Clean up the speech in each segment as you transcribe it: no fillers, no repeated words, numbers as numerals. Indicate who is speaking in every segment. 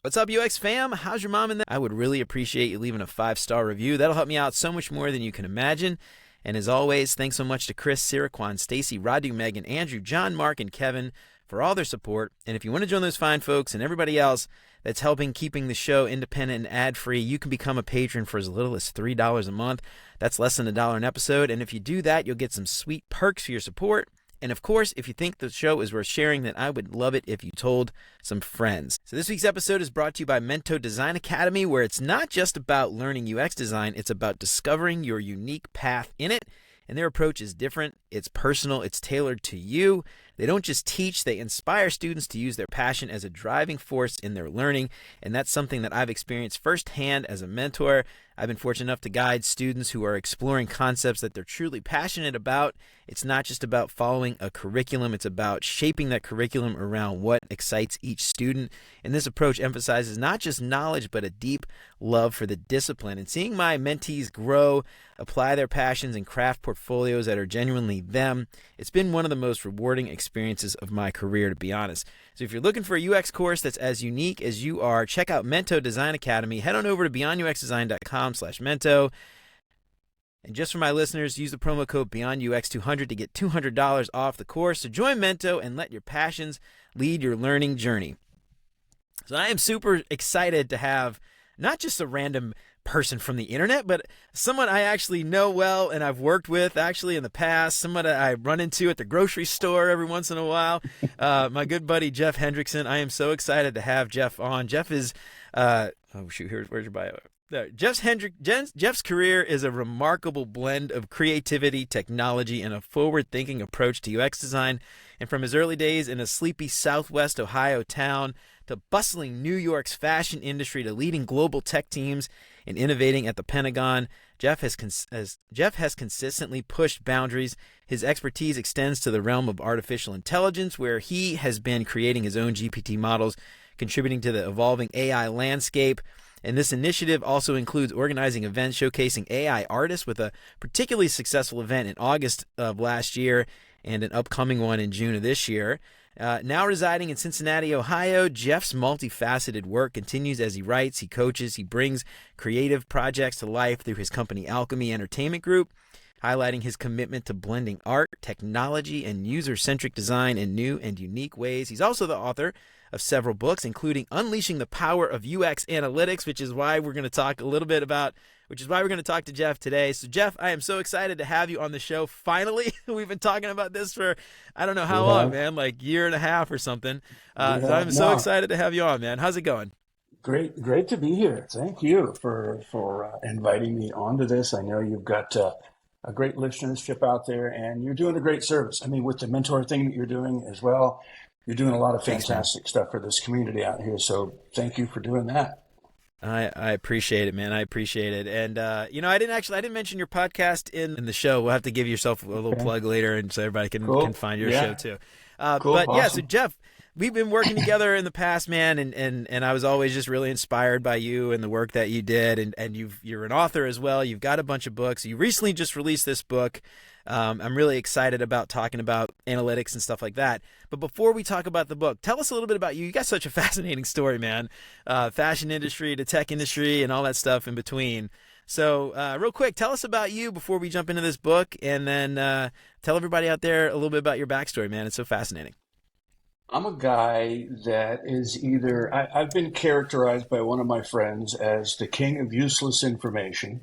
Speaker 1: What's up, UX fam? How's your mom in there? I would really appreciate you leaving a 5-star review. That'll help me out so much more than you can imagine. And as always, thanks so much to Chris, Siraquan, Stacy, Radu, Megan, Andrew, John, Mark, and Kevin for all their support. And if you want to join those fine folks and everybody else that's helping keeping the show independent and ad-free, you can become a patron for as little as $3 a month. That's less than $1 an episode. And if you do that, you'll get some sweet perks for your support. And of course, if you think the show is worth sharing, then I would love it if you told some friends. So this week's episode is brought to you by Mento Design Academy, where it's not just about learning UX design, it's about discovering your unique path in it. And their approach is different, it's personal, it's tailored to you. They don't just teach, they inspire students to use their passion as a driving force in their learning. And that's something that I've experienced firsthand as a mentor. I've been fortunate enough to guide students who are exploring concepts that they're truly passionate about. It's not just about following a curriculum, it's about shaping that curriculum around what excites each student. And this approach emphasizes not just knowledge, but a deep love for the discipline. And seeing my mentees grow, apply their passions, and craft portfolios that are genuinely them, it's been one of the most rewarding experiences of my career, to be honest. So if you're looking for a UX course that's as unique as you are, check out Mento Design Academy. Head on over to beyonduxdesign.com/Mento. And just for my listeners, use the promo code BeyondUX200 to get $200 off the course. So join Mento and let your passions lead your learning journey. So I am super excited to have not just a random person from the internet, but someone I actually know well and I've worked with actually in the past, someone I run into at the grocery store every once in a while, my good buddy Jeff Hendrickson. I am so excited to have Jeff on. Jeff is, where's your bio? There. Jeff's career is a remarkable blend of creativity, technology, and a forward-thinking approach to UX design. And from his early days in a sleepy Southwest Ohio town to bustling New York's fashion industry to leading global tech teams and innovating at the Pentagon, Jeff has consistently pushed boundaries. His expertise extends to the realm of artificial intelligence, where he has been creating his own GPT models, contributing to the evolving AI landscape. And this initiative also includes organizing events showcasing AI artists, with a particularly successful event in August of last year and an upcoming one in June of this year. Now residing in Cincinnati, Ohio, Jeff's multifaceted work continues as he writes, he coaches, he brings creative projects to life through his company Alchemy Entertainment Group, highlighting his commitment to blending art, technology, and user-centric design in new and unique ways. He's also the author of several books, including Unleashing the Power of UX Analytics, which is why we're going to talk to Jeff today. So Jeff, I am so excited to have you on the show. Finally, we've been talking about this for, I don't know how long, man, like year and a half or something. So I'm so excited to have you on, man. How's it going?
Speaker 2: Great to be here. Thank you for inviting me onto this. I know you've got a great listenership out there, and you're doing a great service. I mean, with the mentor thing that you're doing as well, you're doing a lot of fantastic stuff for this community out here. So thank you for doing that.
Speaker 1: I appreciate it, man. I appreciate it. And, I didn't mention your podcast in the show. We'll have to give yourself a little plug later, and so everybody can find your show too.
Speaker 2: Cool.
Speaker 1: But
Speaker 2: awesome.
Speaker 1: Yeah, so Jeff, we've been working together in the past, man. And I was always just really inspired by you and the work that you did. And you're an author as well. You've got a bunch of books. You recently just released this book. I'm really excited about talking about analytics and stuff like that. But before we talk about the book, tell us a little bit about you. You got such a fascinating story, man. Fashion industry to tech industry and all that stuff in between. So real quick, tell us about you before we jump into this book, and then tell everybody out there a little bit about your backstory, man. It's so fascinating.
Speaker 2: I'm a guy that is I've been characterized by one of my friends as the king of useless information.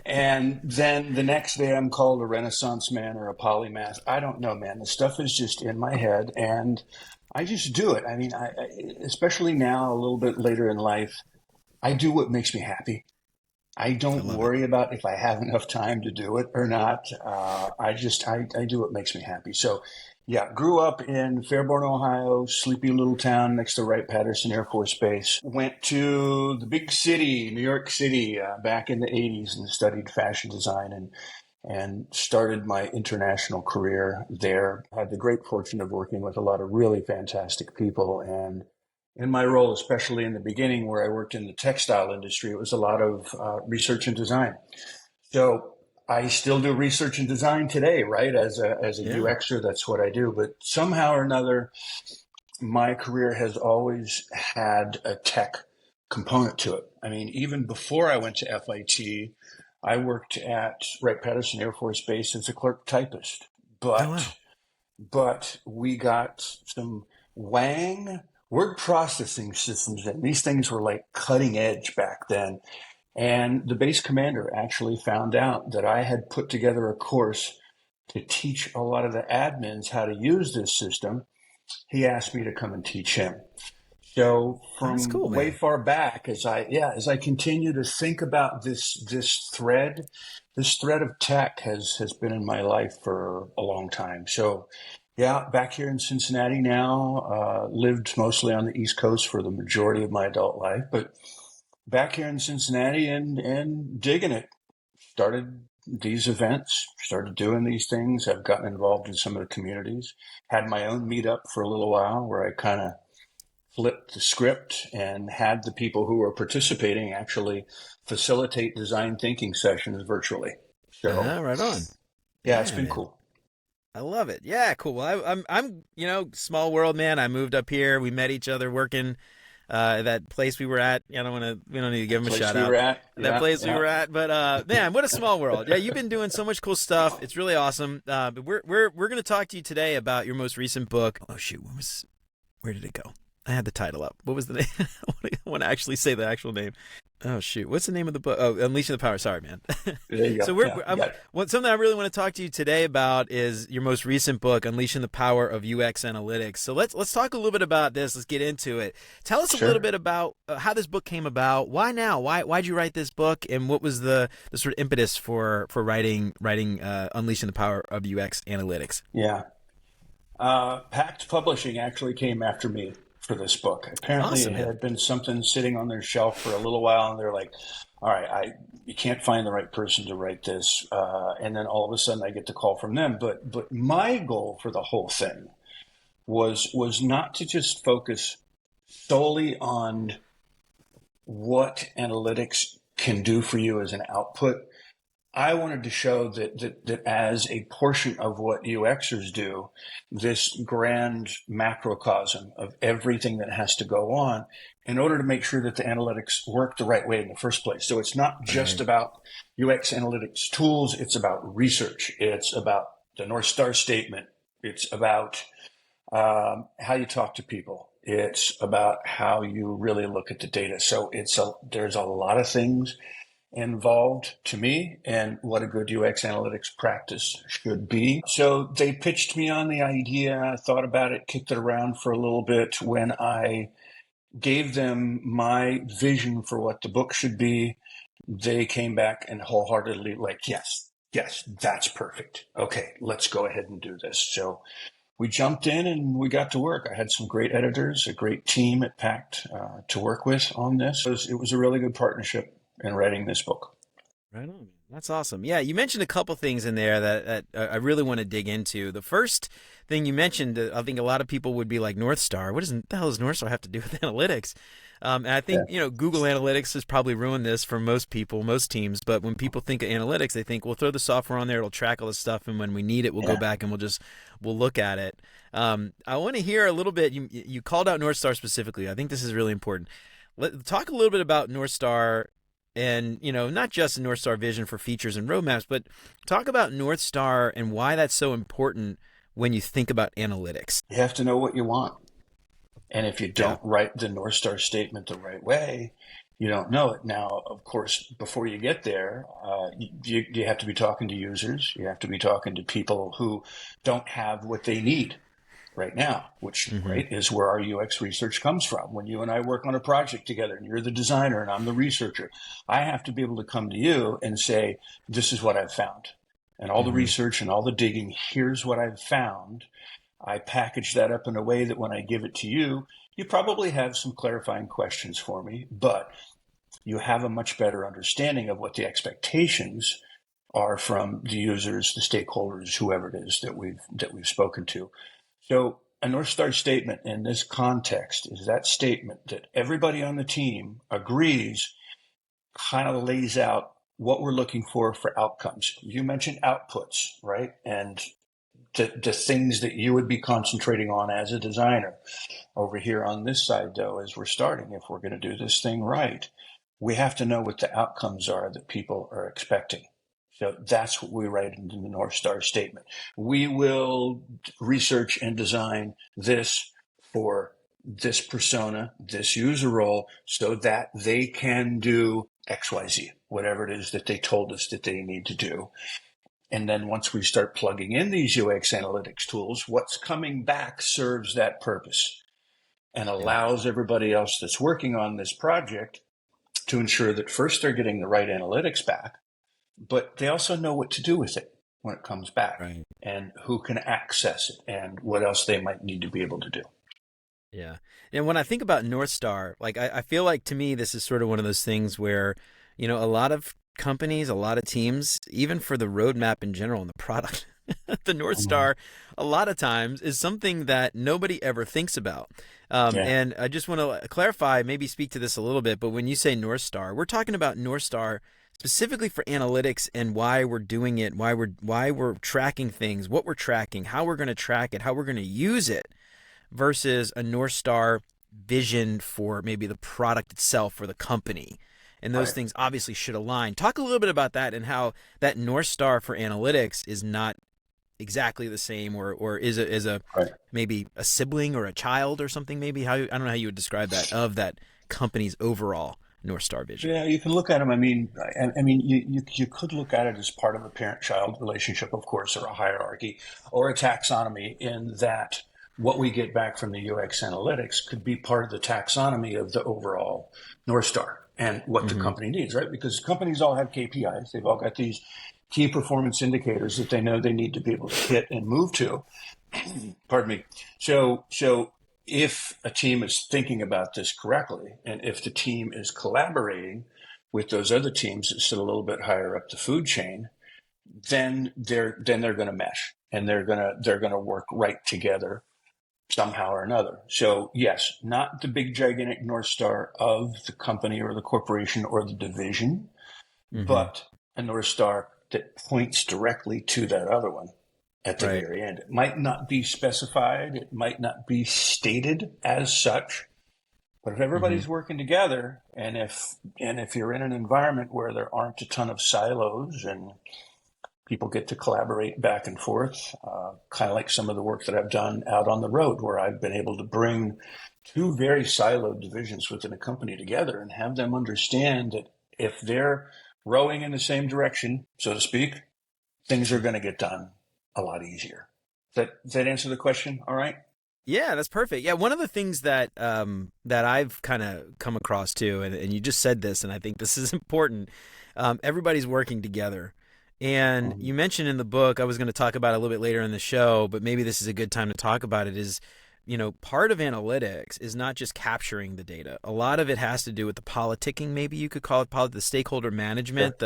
Speaker 2: And then the next day I'm called a Renaissance man or a polymath. I don't know, man. The stuff is just in my head and I just do it. I mean, especially now, a little bit later in life, I do what makes me happy. I don't worry about if I have enough time to do it or not. I do what makes me happy. So yeah, grew up in Fairborn, Ohio, sleepy little town next to Wright-Patterson Air Force Base. Went to the big city, New York City, back in the 80s and studied fashion design and started my international career there. Had the great fortune of working with a lot of really fantastic people. And in my role, especially in the beginning where I worked in the textile industry, it was a lot of research and design. So I still do research and design today, right? As a UXer, that's what I do. But somehow or another, my career has always had a tech component to it. I mean, even before I went to FIT, I worked at Wright-Patterson Air Force Base as a clerk typist.
Speaker 1: Oh,
Speaker 2: But
Speaker 1: wow.
Speaker 2: but we got some Wang word processing systems, and these things were like cutting edge back then. And the base commander actually found out that I had put together a course to teach a lot of the admins how to use this system. He asked me to come and teach him. So
Speaker 1: That's
Speaker 2: from
Speaker 1: cool,
Speaker 2: way
Speaker 1: man.
Speaker 2: far back, as I continue to think about this thread of tech has been in my life for a long time. So yeah, back here in Cincinnati now, lived mostly on the East Coast for the majority of my adult life, but back here in Cincinnati and digging it. Started these events, started doing these things. I've gotten involved in some of the communities. Had my own meetup for a little while where I kind of flipped the script and had the people who were participating actually facilitate design thinking sessions virtually. So
Speaker 1: Right on.
Speaker 2: yeah, it's
Speaker 1: Yeah,
Speaker 2: been
Speaker 1: man.
Speaker 2: cool.
Speaker 1: I love it. Yeah, cool. Well, I'm small world, man. I moved up here. We met each other working that place we were at. We don't need to give him a
Speaker 2: Place
Speaker 1: shout
Speaker 2: we were
Speaker 1: out.
Speaker 2: at.
Speaker 1: That
Speaker 2: Yeah,
Speaker 1: place we
Speaker 2: yeah.
Speaker 1: were at. But man, what a small world. Yeah, you've been doing so much cool stuff. It's really awesome. But we're going to talk to you today about your most recent book. Oh shoot, where did it go? I had the title up. What was the name? I want to actually say the actual name. Oh shoot, what's the name of the book? Oh, Unleashing the Power. Sorry, man.
Speaker 2: There you
Speaker 1: So
Speaker 2: go. Yeah, you got it.
Speaker 1: something I really want to talk to you today about is your most recent book, Unleashing the Power of UX Analytics. So let's talk a little bit about this. Let's get into it. Tell us a little
Speaker 2: Sure.
Speaker 1: bit about how this book came about. Why now? Why'd you write this book? And what was the sort of impetus for writing Unleashing the Power of UX Analytics?
Speaker 2: Yeah. Pact Publishing actually came after me for this book. Apparently,
Speaker 1: Awesome,
Speaker 2: it
Speaker 1: man.
Speaker 2: had been something sitting on their shelf for a little while, and they're like, "All right, you can't find the right person to write this." And then all of a sudden, I get the call from them. But my goal for the whole thing was not to just focus solely on what analytics can do for you as an output. I wanted to show that as a portion of what UXers do, this grand macrocosm of everything that has to go on in order to make sure that the analytics work the right way in the first place. So it's not just
Speaker 1: Right.
Speaker 2: about UX analytics tools. It's about research. It's about the North Star statement. It's about how you talk to people. It's about how you really look at the data. So there's a lot of things involved to me and what a good UX analytics practice should be. So they pitched me on the idea. I thought about it, kicked it around for a little bit. When I gave them my vision for what the book should be, they came back and wholeheartedly like, yes, that's perfect. Okay, let's go ahead and do this. So we jumped in and we got to work. I had some great editors, a great team at Pact to work with on this. It was a really good partnership in writing this book.
Speaker 1: Right on. That's awesome. Yeah, you mentioned a couple things in there that I really want to dig into. The first thing you mentioned, I think a lot of people would be like North Star. What the hell does North Star have to do with analytics? And I
Speaker 2: Yeah.
Speaker 1: think, Google Analytics has probably ruined this for most people, most teams. But when people think of analytics, they think we'll throw the software on there, it'll track all the stuff, and when we need it, we'll go
Speaker 2: Yeah.
Speaker 1: back and we'll look at it. I want to hear a little bit. You called out North Star specifically. I think this is really important. Talk a little bit about North Star and not just a North Star vision for features and roadmaps, but talk about North Star and why that's so important when you think about analytics.
Speaker 2: You have to know what you want. And if you
Speaker 1: Yeah.
Speaker 2: don't write the North Star statement the right way, you don't know it. Now, of course, before you get there, you have to be talking to users. You have to be talking to people who don't have what they need right now, which
Speaker 1: Mm-hmm.
Speaker 2: right is where our UX research comes from. When you and I work on a project together and you're the designer and I'm the researcher, I have to be able to come to you and say, this is what I've found. And all the
Speaker 1: Mm-hmm.
Speaker 2: research and all the digging, here's what I've found. I package that up in a way that when I give it to you, you probably have some clarifying questions for me, but you have a much better understanding of what the expectations are from the users, the stakeholders, whoever it is that we've spoken to. So a North Star statement in this context is that statement that everybody on the team agrees kind of lays out what we're looking for outcomes. You mentioned outputs, right? And the things that you would be concentrating on as a designer. Over here on this side, though, as we're starting, if we're going to do this thing right, we have to know what the outcomes are that people are expecting. So that's what we write into the North Star statement. We will research and design this for this persona, this user role, so that they can do XYZ, whatever it is that they told us that they need to do. And then once we start plugging in these UX analytics tools, what's coming back serves that purpose and allows everybody else that's working on this project to ensure that first they're getting the right analytics back, but they also know what to do with it when it comes back,
Speaker 1: Right.
Speaker 2: and who can access it and what else they might need to be able to do.
Speaker 1: Yeah. And when I think about North Star, like I feel like to me, this is sort of one of those things where, a lot of companies, a lot of teams, even for the roadmap in general and the product, the North Star, a lot of times is something that nobody ever thinks about. And I just want to clarify, maybe speak to this a little bit, but when you say North Star, we're talking about North Star specifically for analytics and why we're doing it, why we're tracking things, what we're tracking, how we're going to track it, how we're going to use it, versus a North Star vision for maybe the product itself or the company. And those things obviously should align. Talk a little bit about that and how that North Star for analytics is not exactly the same, or is a maybe a sibling or a child or something. Maybe I don't know how you would describe that of that company's overall North Star vision.
Speaker 2: Yeah, you can look at them. You could look at it as part of a parent-child relationship, of course, or a hierarchy, or a taxonomy. In that, what we get back from the UX analytics could be part of the taxonomy of the overall North Star and what the company needs, right? Because companies all have KPIs. They've all got these key performance indicators that they know they need to be able to hit and move to. Pardon me. So if a team is thinking about this correctly, and if the team is collaborating with those other teams that sit a little bit higher up the food chain, then they're going to mesh, and they're going to work right together somehow or another. So yes, not the big gigantic North Star of the company or the corporation or the division, but a North Star that points directly to that other one at the very end. It might not be specified, it might not be stated as such, but if everybody's working together, and if you're in an environment where there aren't a ton of silos and people get to collaborate back and forth, kind of like some of the work that I've done out on the road, where I've been able to bring two very siloed divisions within a company together and have them understand that if they're rowing in the same direction, so to speak, things are going to get done a lot easier. Does that answer the question? All right.
Speaker 1: Yeah, that's perfect. Yeah, one of the things that that I've kind of come across too, and you just said this, and I think this is important. Everybody's working together. And you mentioned in the book, I was going to talk about it a little bit later in the show, but maybe this is a good time to talk about it, is, part of analytics is not just capturing the data. A lot of it has to do with the politicking, maybe you could call it the stakeholder management,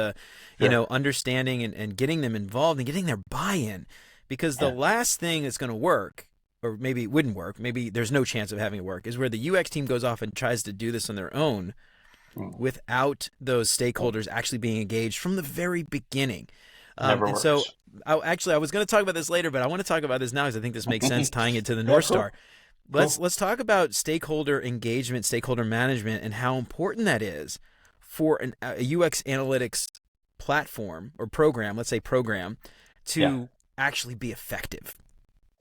Speaker 1: understanding and getting them involved and getting their buy-in. Because the last thing that's going to work, or maybe it wouldn't work, maybe there's no chance of having it work, is where the UX team goes off and tries to do this on their own without those stakeholders actually being engaged from the very beginning.
Speaker 2: Never works.
Speaker 1: So I was going to talk about this later, but I want to talk about this now because I think this makes sense tying it to the North Star. Let's talk about stakeholder engagement, stakeholder management, and how important that is for a UX analytics platform or program, let's say program, to actually be effective.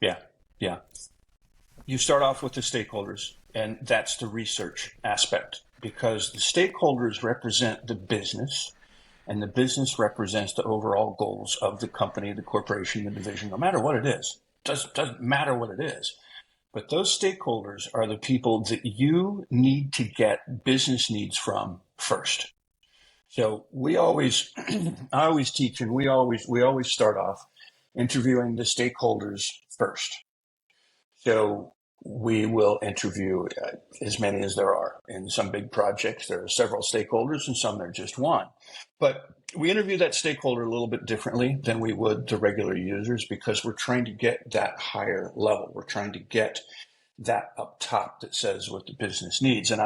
Speaker 2: Yeah. You start off with the stakeholders, and that's the research aspect, because the stakeholders represent the business, and the business represents the overall goals of the company, the corporation, the division, no matter what it is. Doesn't matter what it is. But those stakeholders are the people that you need to get business needs from first. So I always teach, and we always start off interviewing the stakeholders first. So we will interview as many as there are. In some big projects, there are several stakeholders, and some there are just one. But we interview that stakeholder a little bit differently than we would the regular users, because we're trying to get that higher level. We're trying to get that up top that says what the business needs. And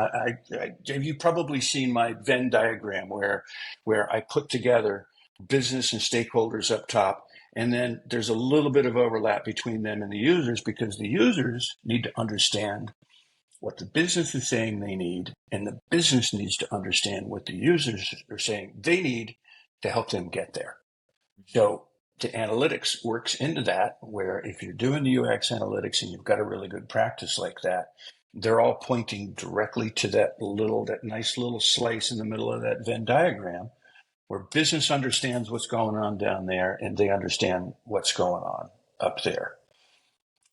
Speaker 2: you've probably seen my Venn diagram where I put together business and stakeholders up top, And then there's a little bit of overlap between them and the users, because the users need to understand what the business is saying they need, and the business needs to understand what the users are saying they need to help them get there. So the analytics works into that, where if you're doing the UX analytics and you've got a really good practice like that, they're all pointing directly to that nice little slice in the middle of that Venn diagram, where business understands what's going on down there and they understand what's going on up there.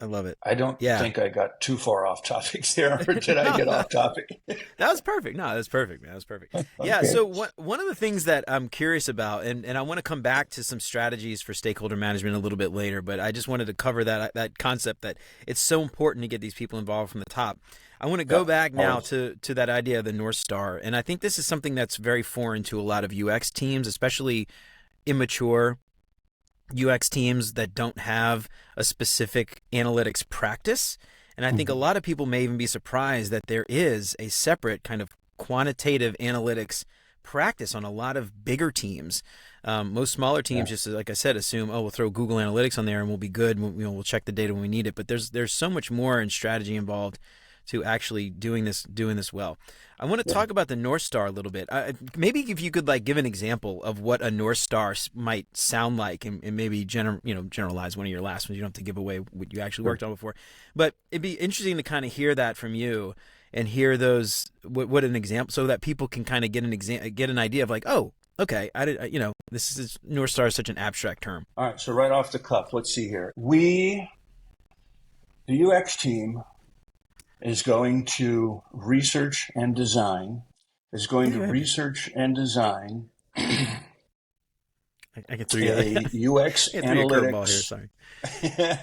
Speaker 1: I love it.
Speaker 2: I don't think I got too far off topics there, or did I get off topic?
Speaker 1: That was perfect. No, that's perfect, man. That was perfect. Yeah. So one of the things that I'm curious about, and I want to come back to some strategies for stakeholder management a little bit later, but I just wanted to cover that concept that it's so important to get these people involved from the top. I want to go back now to that idea of the North Star. And I think this is something that's very foreign to a lot of UX teams, especially immature UX teams that don't have a specific analytics practice. And I think a lot of people may even be surprised that there is a separate kind of quantitative analytics practice on a lot of bigger teams. Most smaller teams, just like I said, assume, we'll throw Google Analytics on there and we'll be good. We'll check the data when we need it. But there's so much more in strategy involved to actually doing this well. I want to talk about the North Star a little bit. Maybe if you could give an example of what a North Star might sound like, and maybe generalize one of your last ones. You don't have to give away what you actually worked on before, but it'd be interesting to kind of hear that from you and hear those what an example, so that people can kind of get an idea of okay, this is North Star is such an abstract term.
Speaker 2: All right, so right off the cuff, let's see here. The UX team is going to research and design, I
Speaker 1: can throw you
Speaker 2: a UX analytics.
Speaker 1: Here, sorry.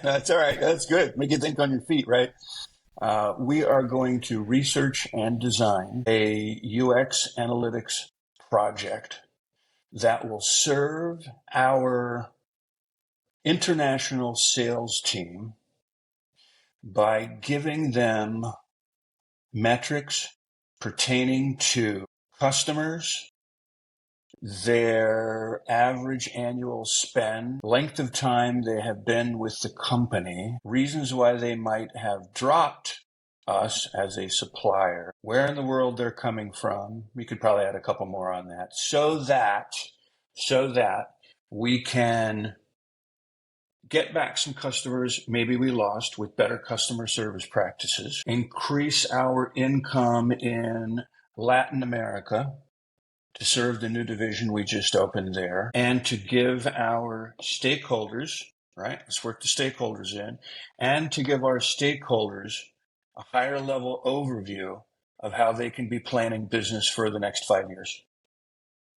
Speaker 2: That's all right. That's good. Make you think on your feet, right? We are going to research and design a UX analytics project that will serve our international sales team by giving them metrics pertaining to customers, their average annual spend, length of time they have been with the company, reasons why they might have dropped us as a supplier, where in the world they're coming from. We could probably add a couple more on that, so that we can get back some customers maybe we lost with better customer service practices, increase our income in Latin America to serve the new division we just opened there, and to give our stakeholders, right? Let's work the stakeholders in, and to give our stakeholders a higher level overview of how they can be planning business for the next 5 years.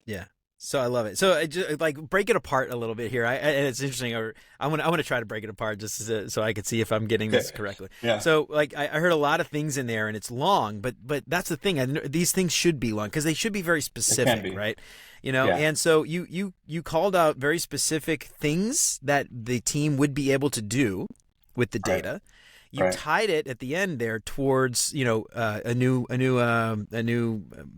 Speaker 1: Yeah. So I love it. So I just, break it apart a little bit here. And it's interesting. I want to try to break it apart just so I could see if I'm getting this correctly. Yeah. So I heard a lot of things in there, and it's long, but that's the thing. These things should be long because they should be very specific, right? And so you called out very specific things that the team would be able to do with the data. Right. You tied it at the end there towards a new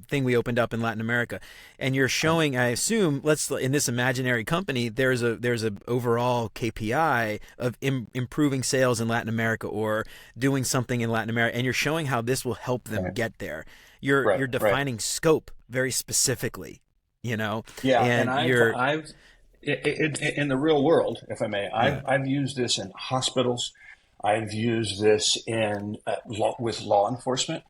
Speaker 1: thing we opened up in Latin America, and you're showing, I assume, in this imaginary company, there's a overall KPI of improving sales in Latin America or doing something in Latin America, and you're showing how this will help them get there. You're defining scope very specifically, Yeah,
Speaker 2: and I've in the real world, if I may, I've used this in hospitals. I've used this with law enforcement.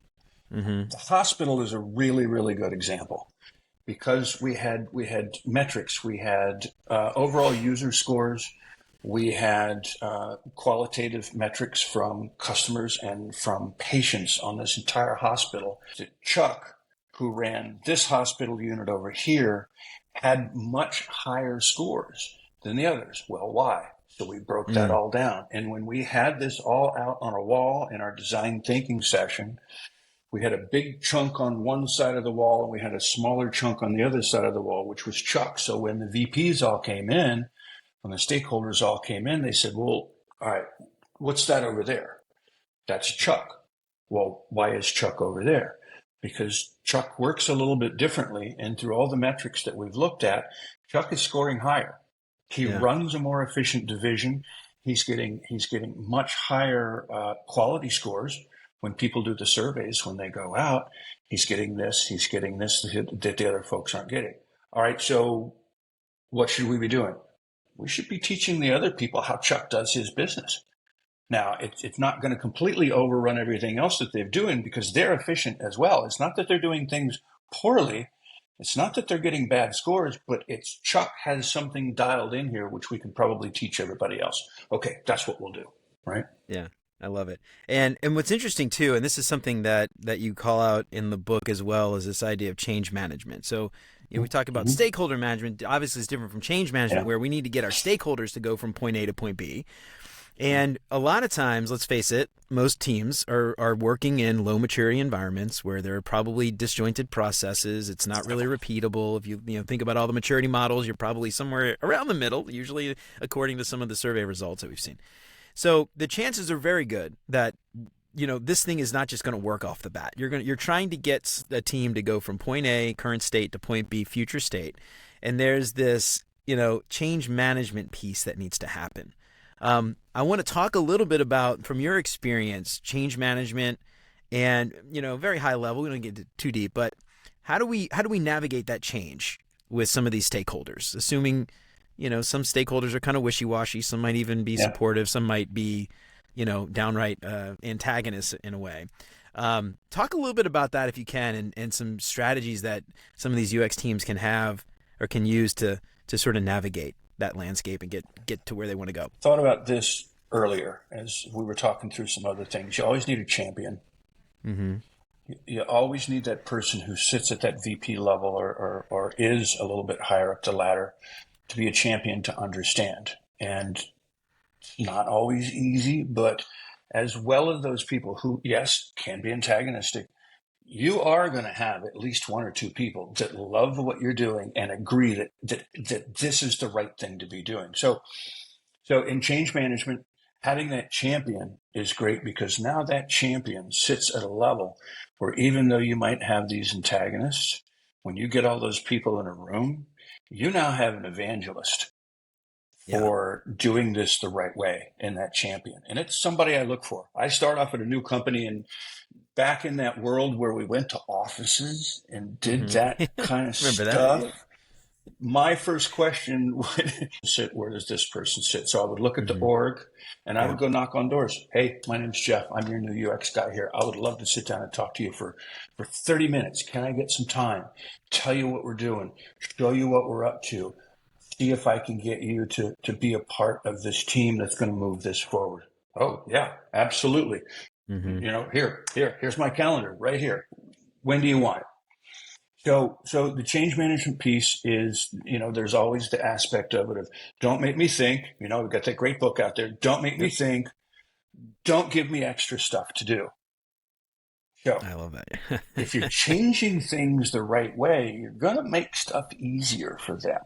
Speaker 2: Mm-hmm. The hospital is a really, really good example because we had metrics. We had overall user scores. We had qualitative metrics from customers and from patients on this entire hospital. Chuck, who ran this hospital unit over here, had much higher scores than the others. Well, why? So we broke that all down. And when we had this all out on a wall in our design thinking session, we had a big chunk on one side of the wall and we had a smaller chunk on the other side of the wall, which was Chuck. So when the VPs all came in, when the stakeholders all came in, they said, well, all right, what's that over there? That's Chuck. Well, why is Chuck over there? Because Chuck works a little bit differently. And through all the metrics that we've looked at, Chuck is scoring higher. He
Speaker 1: Yeah.
Speaker 2: runs a more efficient division. He's getting much higher quality scores when people do the surveys. When they go out, he's getting this that the other folks aren't getting. All right, so what should we be doing? We should be teaching the other people how Chuck does his business. Now, it's not going to completely overrun everything else that they're doing because they're efficient as well. It's not that they're doing things poorly. It's not that they're getting bad scores, but it's Chuck has something dialed in here, which we can probably teach everybody else. Okay, that's what we'll do, right?
Speaker 1: Yeah, I love it. And what's interesting too, and this is something that you call out in the book as well, is this idea of change management. So, we talk about
Speaker 2: Mm-hmm.
Speaker 1: stakeholder management. Obviously, it's different from change management,
Speaker 2: Yeah.
Speaker 1: where we need to get our stakeholders to go from point A to point B. And a lot of times, let's face it, most teams are working in low maturity environments where there are probably disjointed processes. It's not really repeatable. If you think about all the maturity models, you're probably somewhere around the middle, usually according to some of the survey results that we've seen. So the chances are very good that this thing is not just going to work off the bat. You're trying to get a team to go from point A, current state, to point B, future state, and there's this change management piece that needs to happen. I want to talk a little bit about, from your experience, change management, and very high level. We don't get too deep, but how do we navigate that change with some of these stakeholders? Assuming some stakeholders are kind of wishy-washy, some might even be supportive, some might be downright antagonists in a way. Talk a little bit about that if you can, and some strategies that some of these UX teams can have or can use to sort of navigate that landscape and get to where they want to go.
Speaker 2: Thought about this earlier as we were talking through some other things. You always need a champion.
Speaker 1: Mm-hmm.
Speaker 2: You always need that person who sits at that VP level or is a little bit higher up the ladder to be a champion to understand. And it's not always easy, but as well as those people who, yes, can be antagonistic, you are going to have at least one or two people that love what you're doing and agree that this is the right thing to be doing. So in change management, having that champion is great because now that champion sits at a level where even though you might have these antagonists, when you get all those people in a room, you now have an evangelist for doing this the right way in that champion. And it's somebody I look for. I start off at a new company, and back in that world where we went to offices and did that kind of stuff, my first question would sit, where does this person sit? So I would look at the org and I would go knock on doors. Hey, my name's Jeff. I'm your new UX guy here. I would love to sit down and talk to you for 30 minutes. Can I get some time? Tell you what we're doing, show you what we're up to, see if I can get you to be a part of this team that's going to move this forward. Oh, yeah, absolutely. Here's my calendar right here. When do you want it? So the change management piece is, there's always the aspect of it of don't make me think, we've got that great book out there. Don't make me think. Don't give me extra stuff to do. So
Speaker 1: I love that.
Speaker 2: if you're changing things the right way, you're going to make stuff easier for them.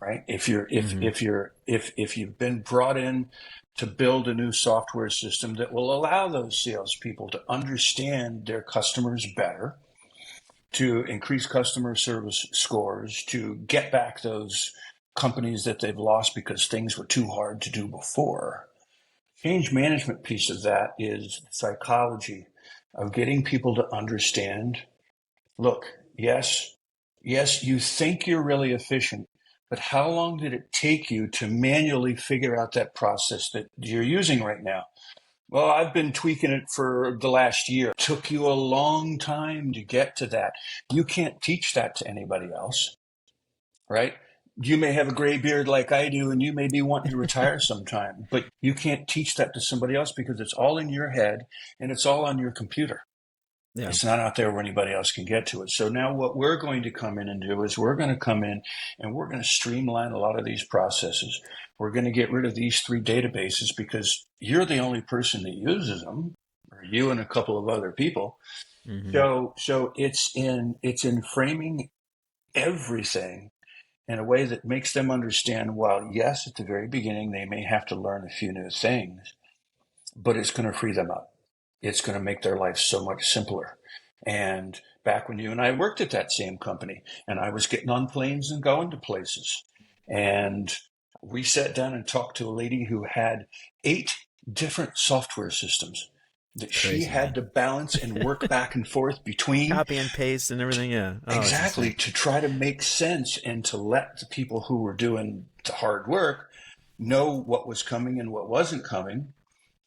Speaker 2: Right? If you've been brought in to build a new software system that will allow those salespeople to understand their customers better, to increase customer service scores, to get back those companies that they've lost because things were too hard to do before. Change management piece of that is the psychology of getting people to understand, look, yes, you think you're really efficient, but how long did it take you to manually figure out that process that you're using right now? Well, I've been tweaking it for the last year. It took you a long time to get to that. You can't teach that to anybody else, right? You may have a gray beard like I do, and you may be wanting to retire sometime, but you can't teach that to somebody else because it's all in your head and it's all on your computer. Yeah. It's not out there where anybody else can get to it. So now what we're going to come in and do is we're going to come in and we're going to streamline a lot of these processes. We're going to get rid of these 3 databases because you're the only person that uses them, or you and a couple of other people. So it's in framing everything in a way that makes them understand, while yes, at the very beginning, they may have to learn a few new things, but it's going to free them up. It's going to make their life so much simpler. And back when you and I worked at that same company, and I was getting on planes and going to places, And we sat down and talked to a lady who had 8 different software systems that she
Speaker 1: Crazy,
Speaker 2: had
Speaker 1: man.
Speaker 2: to balance and work back and forth between.
Speaker 1: Copy and paste and everything. Yeah. Oh, it's
Speaker 2: Exactly,
Speaker 1: insane.
Speaker 2: to try to make sense and to let the people who were doing the hard work know what was coming and what wasn't coming.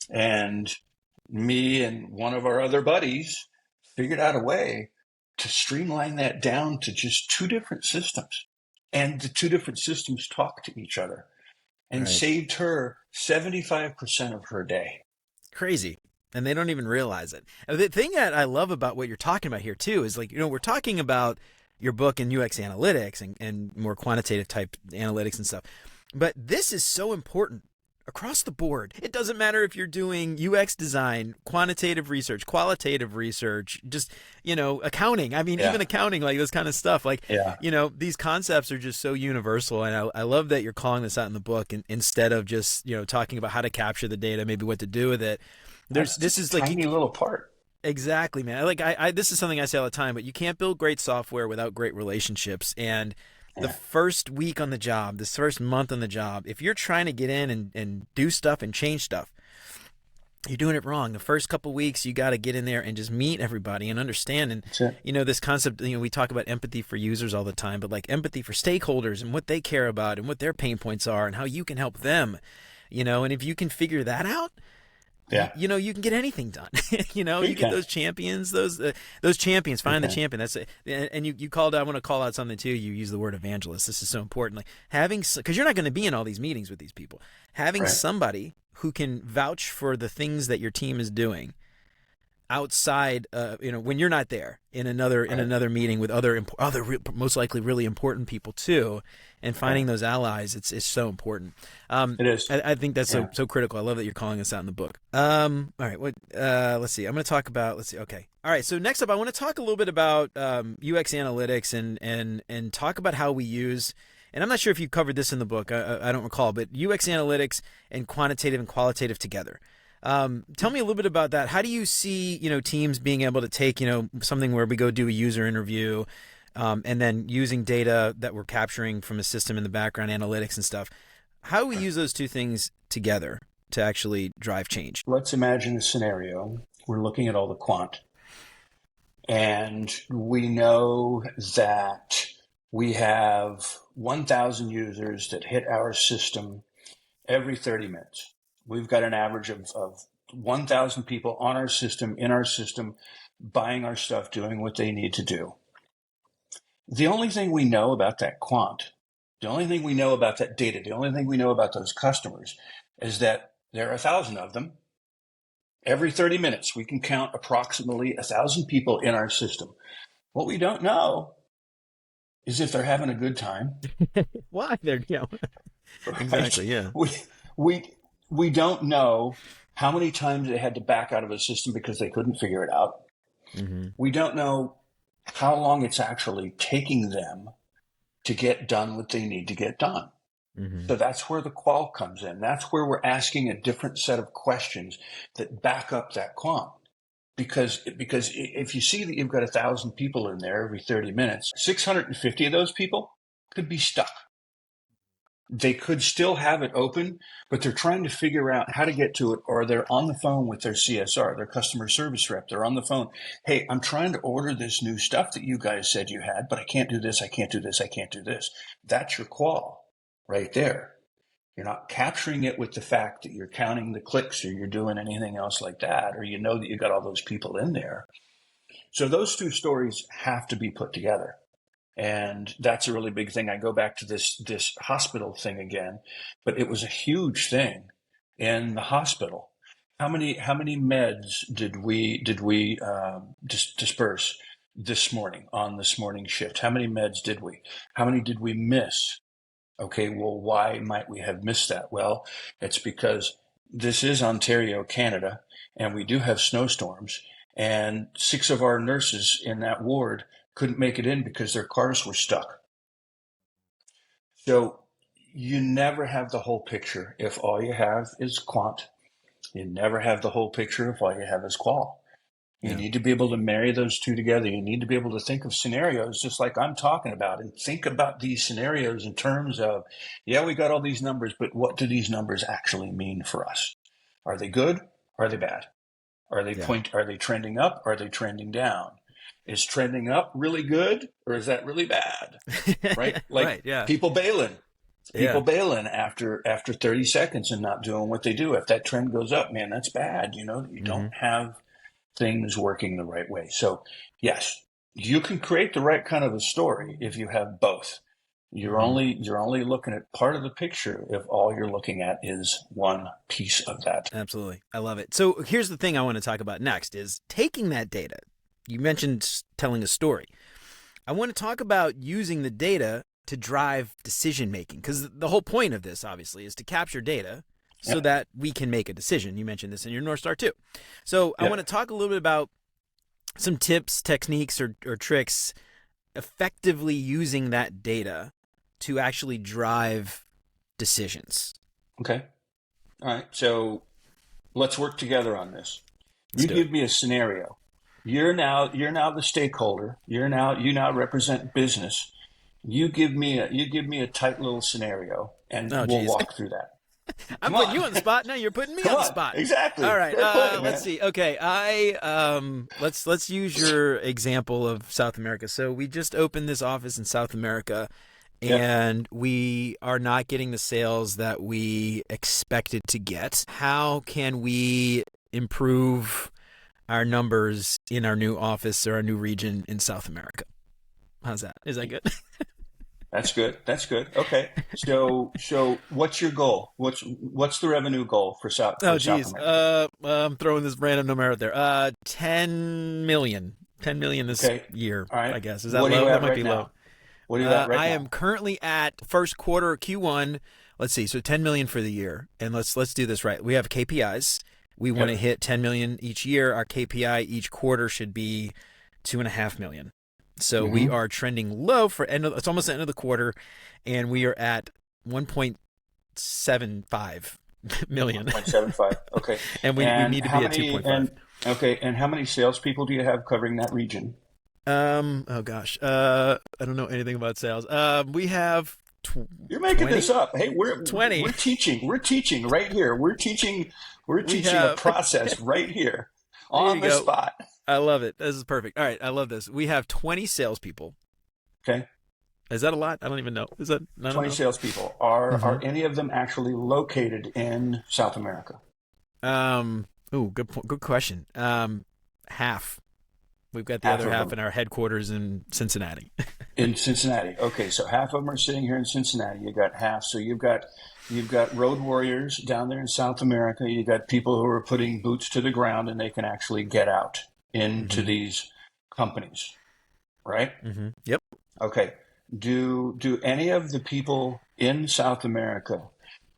Speaker 2: And me and one of our other buddies figured out a way to streamline that down to just 2 different systems. And the 2 different systems talk to each other and
Speaker 1: Right.
Speaker 2: saved her 75% of her day.
Speaker 1: Crazy. And they don't even realize it. And the thing that I love about what you're talking about here too is, like, we're talking about your book and UX analytics and more quantitative type analytics and stuff. But this is so important across the board. It doesn't matter if you're doing UX design, quantitative research, qualitative research, just, accounting. I mean,
Speaker 2: Yeah.
Speaker 1: even accounting, like this kind of stuff. Like,
Speaker 2: Yeah.
Speaker 1: these concepts are just so universal. And I love that you're calling this out in the book, and instead of just, talking about how to capture the data, maybe what to do with it. This is like
Speaker 2: tiny little part.
Speaker 1: exactly, man. Like this is something I say all the time, but you can't build great software without great relationships. And the
Speaker 2: Yeah.
Speaker 1: first week on the job, this first month on the job, if you're trying to get in and do stuff and change stuff, you're doing it wrong. The first couple weeks, you got to get in there and just meet everybody and understand. And,
Speaker 2: That's it.
Speaker 1: this concept, we talk about empathy for users all the time, but like empathy for stakeholders and what they care about and what their pain points are and how you can help them, and if you can figure that out,
Speaker 2: Yeah.
Speaker 1: you can get anything done. You get
Speaker 2: can.
Speaker 1: those champions, those champions, find the
Speaker 2: Okay.
Speaker 1: champion. That's it. And you called, I want to call out something too. You use the word evangelist. This is so important. Like having, because you're not going to be in all these meetings with these people, having
Speaker 2: Right.
Speaker 1: somebody who can vouch for the things that your team is doing outside, when you're not there in another meeting with other most likely really important people too, and finding those allies, it's so important.
Speaker 2: It is.
Speaker 1: I think that's
Speaker 2: Yeah.
Speaker 1: so critical. I love that you're calling this out in the book. All right, let's see. I'm going to talk about. Let's see. Okay. All right. So next up, I want to talk a little bit about UX analytics and talk about how we use. And I'm not sure if you covered this in the book. I don't recall, but UX analytics and quantitative and qualitative together. Tell me a little bit about that. How do you see, teams being able to take, something where we go do a user interview, and then using data that we're capturing from a system in the background, analytics and stuff. How do we use those two things together to actually drive change?
Speaker 2: Let's imagine a scenario. We're looking at all the quant, and we know that we have 1,000 users that hit our system every 30 minutes. We've got an average of 1,000 people on our system, in our system, buying our stuff, doing what they need to do. The only thing we know about that quant, the only thing we know about that data, the only thing we know about those customers is that there are 1,000 of them. Every 30 minutes, we can count approximately 1,000 people in our system. What we don't know is if they're having a good time.
Speaker 1: Why? They're,
Speaker 2: Right?
Speaker 1: exactly, yeah.
Speaker 2: We don't know how many times they had to back out of a system because they couldn't figure it out.
Speaker 1: Mm-hmm.
Speaker 2: We don't know how long it's actually taking them to get done what they need to get done.
Speaker 1: Mm-hmm.
Speaker 2: So that's where the qual comes in. That's where we're asking a different set of questions that back up that quant. Because if you see that you've got 1,000 people in there every 30 minutes, 650 of those people could be stuck. They could still have it open, but they're trying to figure out how to get to it, or they're on the phone with their CSR, their customer service rep. They're on the phone. Hey, I'm trying to order this new stuff that you guys said you had, but I can't do this. I can't do this. I can't do this. That's your qual right there. You're not capturing it with the fact that you're counting the clicks or you're doing anything else like that, or you know that you got all those people in there. So those two stories have to be put together. And that's a really big thing. I go back to this hospital thing again, but it was a huge thing in the hospital. How many meds did we disperse this morning on this morning shift? How many meds did we? How many did we miss? Okay, well, why might we have missed that? Well, it's because this is Ontario, Canada, and we do have snowstorms, and 6 of our nurses in that ward couldn't make it in because their cars were stuck. So you never have the whole picture if all you have is quant. You never have the whole picture if all you have is qual. You need to be able to marry those two together. You need to be able to think of scenarios just like I'm talking about, and think about these scenarios in terms of, yeah, we got all these numbers, but what do these numbers actually mean for us? Are they good? Are they bad? Are they trending up? Are they trending down? Is trending up really good, or is that really bad? Right? Like
Speaker 1: Right, yeah.
Speaker 2: people bailing.
Speaker 1: Yeah.
Speaker 2: Bailing after 30 seconds and not doing what they do. If that trend goes up, man, that's bad. You don't have things working the right way. So yes, you can create the right kind of a story if you have both. You're only looking at part of the picture if all you're looking at is one piece of that.
Speaker 1: Absolutely. I love it. So here's the thing I want to talk about next is taking that data. You mentioned telling a story. I want to talk about using the data to drive decision making, because the whole point of this obviously is to capture data so that we can make a decision. You mentioned this in your North Star too. So I want to talk a little bit about some tips, techniques, or tricks effectively using that data to actually drive decisions.
Speaker 2: Okay. All right. So let's work together on this. You give me a scenario. You're now the stakeholder. You now represent business. You give me a tight little scennario, and we'll walk through that.
Speaker 1: I'm putting you on the spot. Now you're putting me on the spot.
Speaker 2: Exactly.
Speaker 1: All right. Let's see. Okay. Let's use your example of South America. So we just opened this office in South America, and we are not getting the sales that we expected to get. How can we improve our numbers in our new office or our new region in South America? How's that? Is that good?
Speaker 2: That's good. Okay. So what's your goal? What's the revenue goal for South America?
Speaker 1: I'm throwing this random number out there. 10 million. 10 million this year,
Speaker 2: all right.
Speaker 1: I guess. Is that low? That might be low.
Speaker 2: What are you at right now?
Speaker 1: I am currently at first quarter Q1. Let's see. So 10 million for the year. And let's do this right. We have KPIs. We want to hit 10 million each year. Our KPI each quarter should be 2.5 million. So we are trending low for it's almost the end of the quarter, and we are at 1.75 million.
Speaker 2: 1.75. Okay.
Speaker 1: And we need to be at 2.5.
Speaker 2: Okay. And how many salespeople do you have covering that region?
Speaker 1: Oh gosh. I don't know anything about sales. We have
Speaker 2: You're making
Speaker 1: 20?
Speaker 2: this up. Hey, we're
Speaker 1: 20.
Speaker 2: We're teaching right here. We're teaching a process right here on the spot.
Speaker 1: I love it. This is perfect. All right. I love this. We have 20 salespeopeople.
Speaker 2: Okay.
Speaker 1: Is that a lot? I don't even know. Is that
Speaker 2: 20 salespeople? Are any of them actually located in South America?
Speaker 1: Good question. Half. We've got the other half in our headquarters in Cincinnati.
Speaker 2: In Cincinnati. Okay, so half of them are sitting here in Cincinnati. You got half. So you've got road warriors down there in South America. You got people who are putting boots to the ground and they can actually get out into these companies, right?
Speaker 1: Yep.
Speaker 2: Okay. Do any of the people in South America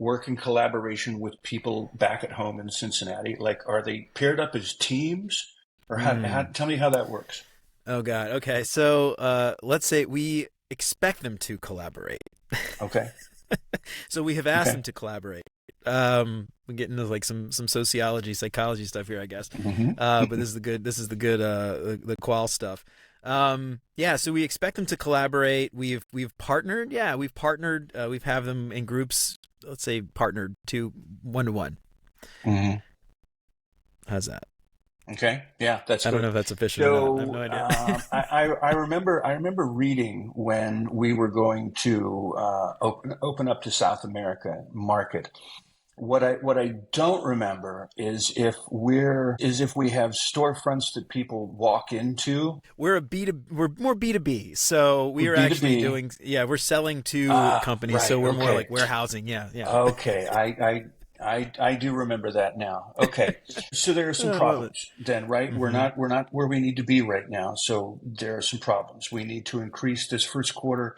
Speaker 2: work in collaboration with people back at home in Cincinnati? Like, are they paired up as teams? Or tell me how that works.
Speaker 1: Oh, God. Okay. So let's say we expect them to collaborate.
Speaker 2: Okay.
Speaker 1: So we have asked them to collaborate. We're getting into like some sociology, psychology stuff here, I guess. But this is the good the qual stuff. So we expect them to collaborate. We've partnered. Yeah, we've partnered. We've have them in groups. Let's say partnered to 1-to-1. How's that?
Speaker 2: Okay. Yeah, that's good.
Speaker 1: I don't know if that's efficient or not. I have no idea.
Speaker 2: I remember reading when we were going to open up to South America market. What I don't remember is if we have storefronts that people walk into.
Speaker 1: We're more B2B. So we are actually doing we're selling to companies. Right, so we're more like warehousing. Yeah.
Speaker 2: Okay. I do remember that now. Okay. So there are some problems then, right? We're not where we need to be right now. So there are some problems. We need to increase this first quarter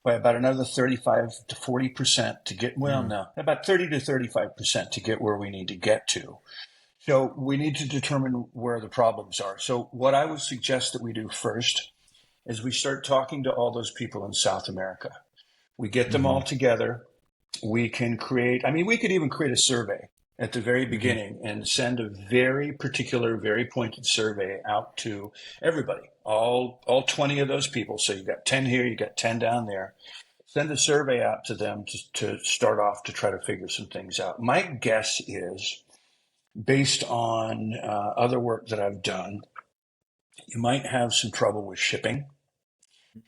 Speaker 2: by about another 35 to 40% to get, about 30 to 35% to get where we need to get to. So we need to determine where the problems are. So what I would suggest that we do first is we start talking to all those people in South America. We get them all together. We can we could even create a survey. at the very
Speaker 1: Mm-hmm.
Speaker 2: beginning and send a very particular, very pointed survey out to everybody, all 20 of those people. So you got 10 here, you got 10 down there. Send a survey out to them to start off to try to figure some things out. My guess is, based on other work that I've done, you might have some trouble with shipping,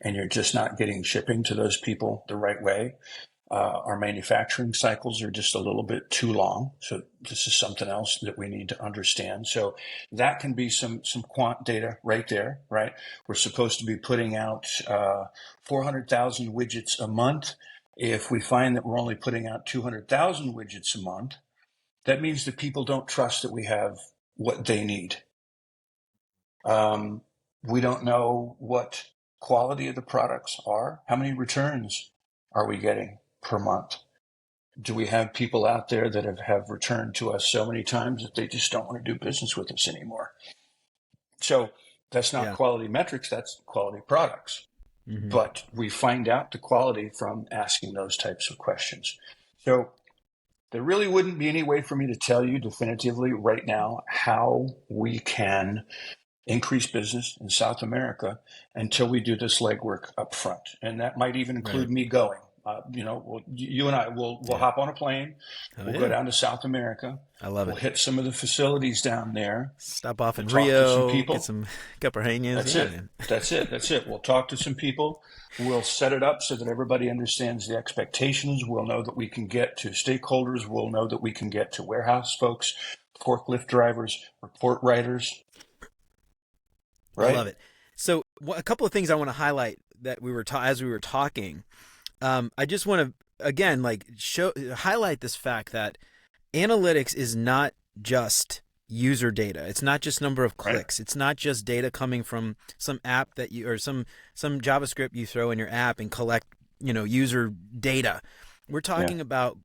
Speaker 2: and you're just not getting shipping to those people the right way. Our manufacturing cycles are just a little bit too long. So this is something else that we need to understand. So that can be some quant data right there, right? We're supposed to be putting out 400,000 widgets a month. If we find that we're only putting out 200,000 widgets a month, that means that people don't trust that we have what they need. We don't know what quality of the products are. How many returns are we getting per month? Do we have people out there that have returned to us so many times that they just don't want to do business with us anymore? So that's not
Speaker 1: Yeah.
Speaker 2: quality metrics, that's quality products.
Speaker 1: Mm-hmm.
Speaker 2: But we find out the quality from asking those types of questions. So there really wouldn't be any way for me to tell you definitively right now how we can increase business in South America until we do this legwork up front. And that might even
Speaker 1: Right.
Speaker 2: include me going. You and I will
Speaker 1: Yeah.
Speaker 2: hop on a plane.
Speaker 1: Oh,
Speaker 2: We'll go
Speaker 1: yeah.
Speaker 2: down to South America.
Speaker 1: I love
Speaker 2: We'll
Speaker 1: it.
Speaker 2: hit some of the facilities down there.
Speaker 1: Stop off
Speaker 2: We'll
Speaker 1: in
Speaker 2: talk to some
Speaker 1: Rio, get
Speaker 2: people.
Speaker 1: some caparrañas.
Speaker 2: That's
Speaker 1: Yeah,
Speaker 2: it.
Speaker 1: man.
Speaker 2: That's it. We'll talk to some people. We'll set it up so that everybody understands the expectations. We'll know that we can get to stakeholders. We'll know that we can get to warehouse folks, forklift drivers, report writers,
Speaker 1: I love
Speaker 2: right?
Speaker 1: it. So a couple of things I want to highlight that we were as we were talking. I just want to again highlight this fact that analytics is not just user data. It's not just number of
Speaker 2: Right.
Speaker 1: clicks. It's not just data coming from some app that you or some JavaScript you throw in your app and collect, user data. We're
Speaker 2: Yeah.
Speaker 1: talking about,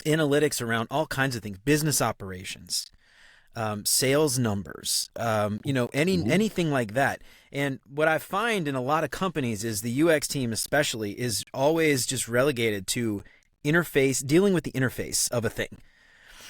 Speaker 1: analytics around all kinds of things, business operations, sales numbers,
Speaker 2: Mhm.
Speaker 1: anything like that. And what I find in a lot of companies is the UX team especially is always just relegated to dealing with the interface of a thing.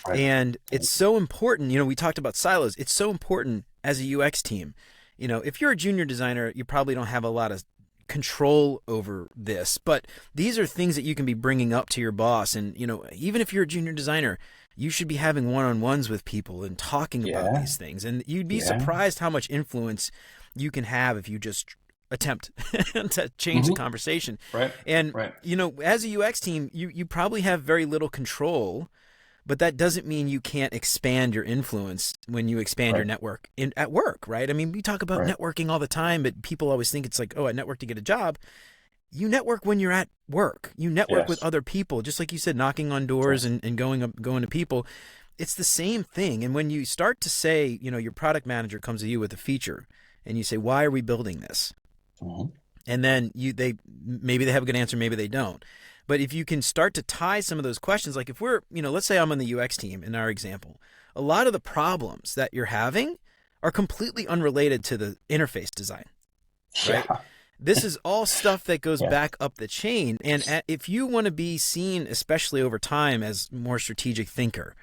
Speaker 2: Right.
Speaker 1: And it's so important, we talked about silos. It's so important as a UX team. If you're a junior designer, you probably don't have a lot of control over this, but these are things that you can be bringing up to your boss. And, even if you're a junior designer, you should be having one-on-ones with people and talking about
Speaker 2: Yeah.
Speaker 1: these things. And you'd be
Speaker 2: Yeah.
Speaker 1: surprised how much influence you can have if you just attempt to change the
Speaker 2: Hmm.
Speaker 1: conversation.
Speaker 2: Right.
Speaker 1: And,
Speaker 2: Right.
Speaker 1: as a UX team, you probably have very little control, but that doesn't mean you can't expand your influence when you expand your
Speaker 2: Right.
Speaker 1: network at work, right? I mean, we talk about
Speaker 2: Right.
Speaker 1: networking all the time, but people always think it's like, oh, I network to get a job. You network when you're at work. You network with
Speaker 2: Yes.
Speaker 1: other people, just like you said, knocking on
Speaker 2: That's
Speaker 1: doors
Speaker 2: right.
Speaker 1: and going to people. It's the same thing. And when you start to say, your product manager comes to you with a feature and you say, why are we building this?
Speaker 2: Mhm.
Speaker 1: And then maybe they have a good answer, maybe they don't. But if you can start to tie some of those questions, like if we're, let's say I'm on the UX team in our example, a lot of the problems that you're having are completely unrelated to the interface design, right?
Speaker 2: Yeah.
Speaker 1: This is all stuff that goes
Speaker 2: Yeah.
Speaker 1: back up the chain. And if you want to be seen, especially over time, as more strategic thinker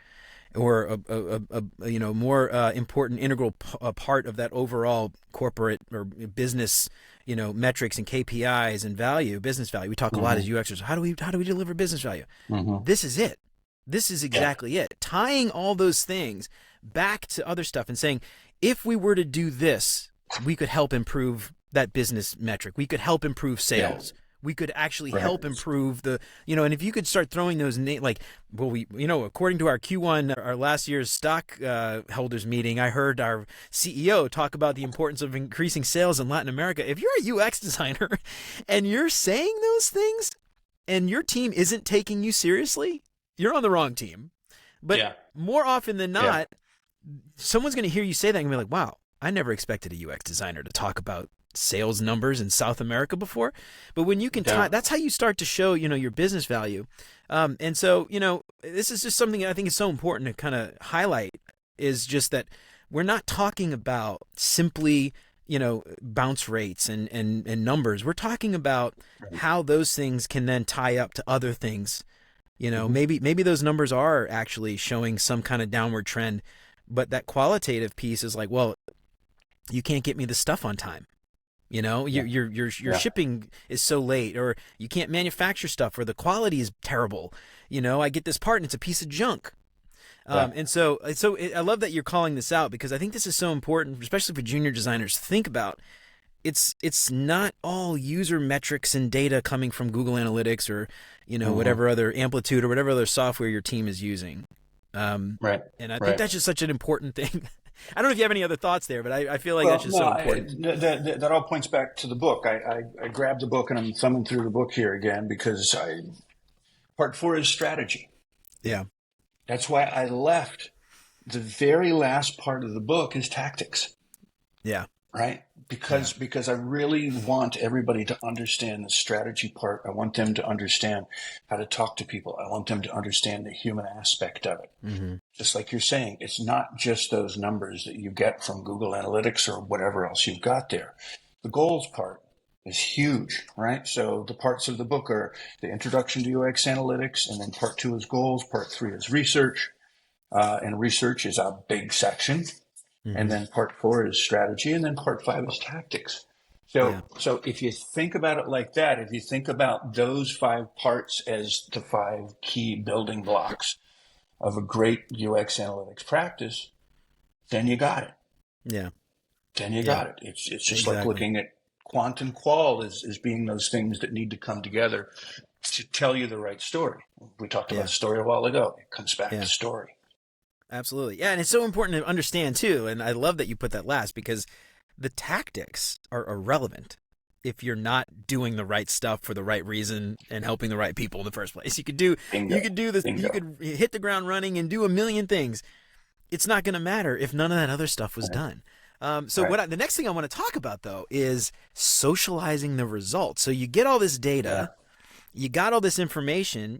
Speaker 1: or a more important integral part of that overall corporate or business, metrics and KPIs and business value. We talk a lot
Speaker 2: Hmm.
Speaker 1: as UXers. How do we deliver business value?
Speaker 2: Hmm.
Speaker 1: This is it. This is
Speaker 2: Yeah.
Speaker 1: exactly it. Tying all those things back to other stuff and saying, if we were to do this, we could help improve that business metric. We could help improve
Speaker 2: Yeah.
Speaker 1: sales. We could actually
Speaker 2: Right.
Speaker 1: help improve and if you could start throwing those according to our Q1, our last year's stock holders meeting, I heard our CEO talk about the importance of increasing sales in Latin America. If you're a UX designer and you're saying those things and your team isn't taking you seriously, you're on the wrong team. But
Speaker 2: Yeah.
Speaker 1: more often than
Speaker 2: Yeah.
Speaker 1: not, someone's going to hear you say that and be like, wow, I never expected a UX designer to talk about sales numbers in South America before. But when you can
Speaker 2: Yeah.
Speaker 1: that's how you start to show, your business value. And so, this is just something I think is so important to kind of highlight, is just that we're not talking about simply, bounce rates and numbers. We're talking about
Speaker 2: Right.
Speaker 1: how those things can then tie up to other things
Speaker 2: Mm-hmm.
Speaker 1: Maybe those numbers are actually showing some kind of downward trend, but that qualitative piece is like, well, you can't get me the stuff on time.
Speaker 2: Yeah.
Speaker 1: Your
Speaker 2: Yeah.
Speaker 1: shipping is so late, or you can't manufacture stuff, or the quality is terrible. I get this part and it's a piece of junk.
Speaker 2: Yeah.
Speaker 1: And so I love that you're calling this out, because I think this is so important, especially for junior designers, to think about. It's not all user metrics and data coming from Google Analytics or
Speaker 2: Mm-hmm.
Speaker 1: whatever other Amplitude or whatever other software your team is using.
Speaker 2: Right.
Speaker 1: And I think
Speaker 2: Right.
Speaker 1: that's just such an important thing. I don't know if you have any other thoughts there, but I feel like
Speaker 2: Well,
Speaker 1: that's just
Speaker 2: no,
Speaker 1: so important.
Speaker 2: that all points back to the book. I grabbed the book and I'm thumbing through the book here again because part 4 is strategy.
Speaker 1: Yeah.
Speaker 2: That's why I left the very last part of the book is tactics,
Speaker 1: Yeah.
Speaker 2: right? Because I really want everybody to understand the strategy part. I want them to understand how to talk to people. I want them to understand the human aspect of it.
Speaker 1: Mm-hmm.
Speaker 2: Just like you're saying, it's not just those numbers that you get from Google Analytics or whatever else you've got there. The goals part is huge, right? So the parts of the book are the introduction to UX analytics, and then part 2 is goals, part 3 is research, and research is a big section.
Speaker 1: Mm-hmm.
Speaker 2: And then part 4 is strategy, and then part 5 is tactics. So if you think about it like that, if you think about those 5 parts as the 5 key building blocks of a great UX analytics practice, then you got it.
Speaker 1: Yeah.
Speaker 2: Then you got it. It's just
Speaker 1: Exactly.
Speaker 2: like looking at quant and qual as being those things that need to come together to tell you the right story. We talked about story a while ago. It comes back to story.
Speaker 1: Absolutely. Yeah, and it's so important to understand too, and I love that you put that last, because the tactics are irrelevant if you're not doing the right stuff for the right reason and helping the right people in the first place. You could do
Speaker 2: Bingo.
Speaker 1: you could do this,
Speaker 2: Bingo.
Speaker 1: you could hit the ground running and do a million things. It's not going to matter if none of that other stuff was done. The next thing I want to talk about though is socializing the results. So you get all this data.
Speaker 2: Yeah.
Speaker 1: You got all this information,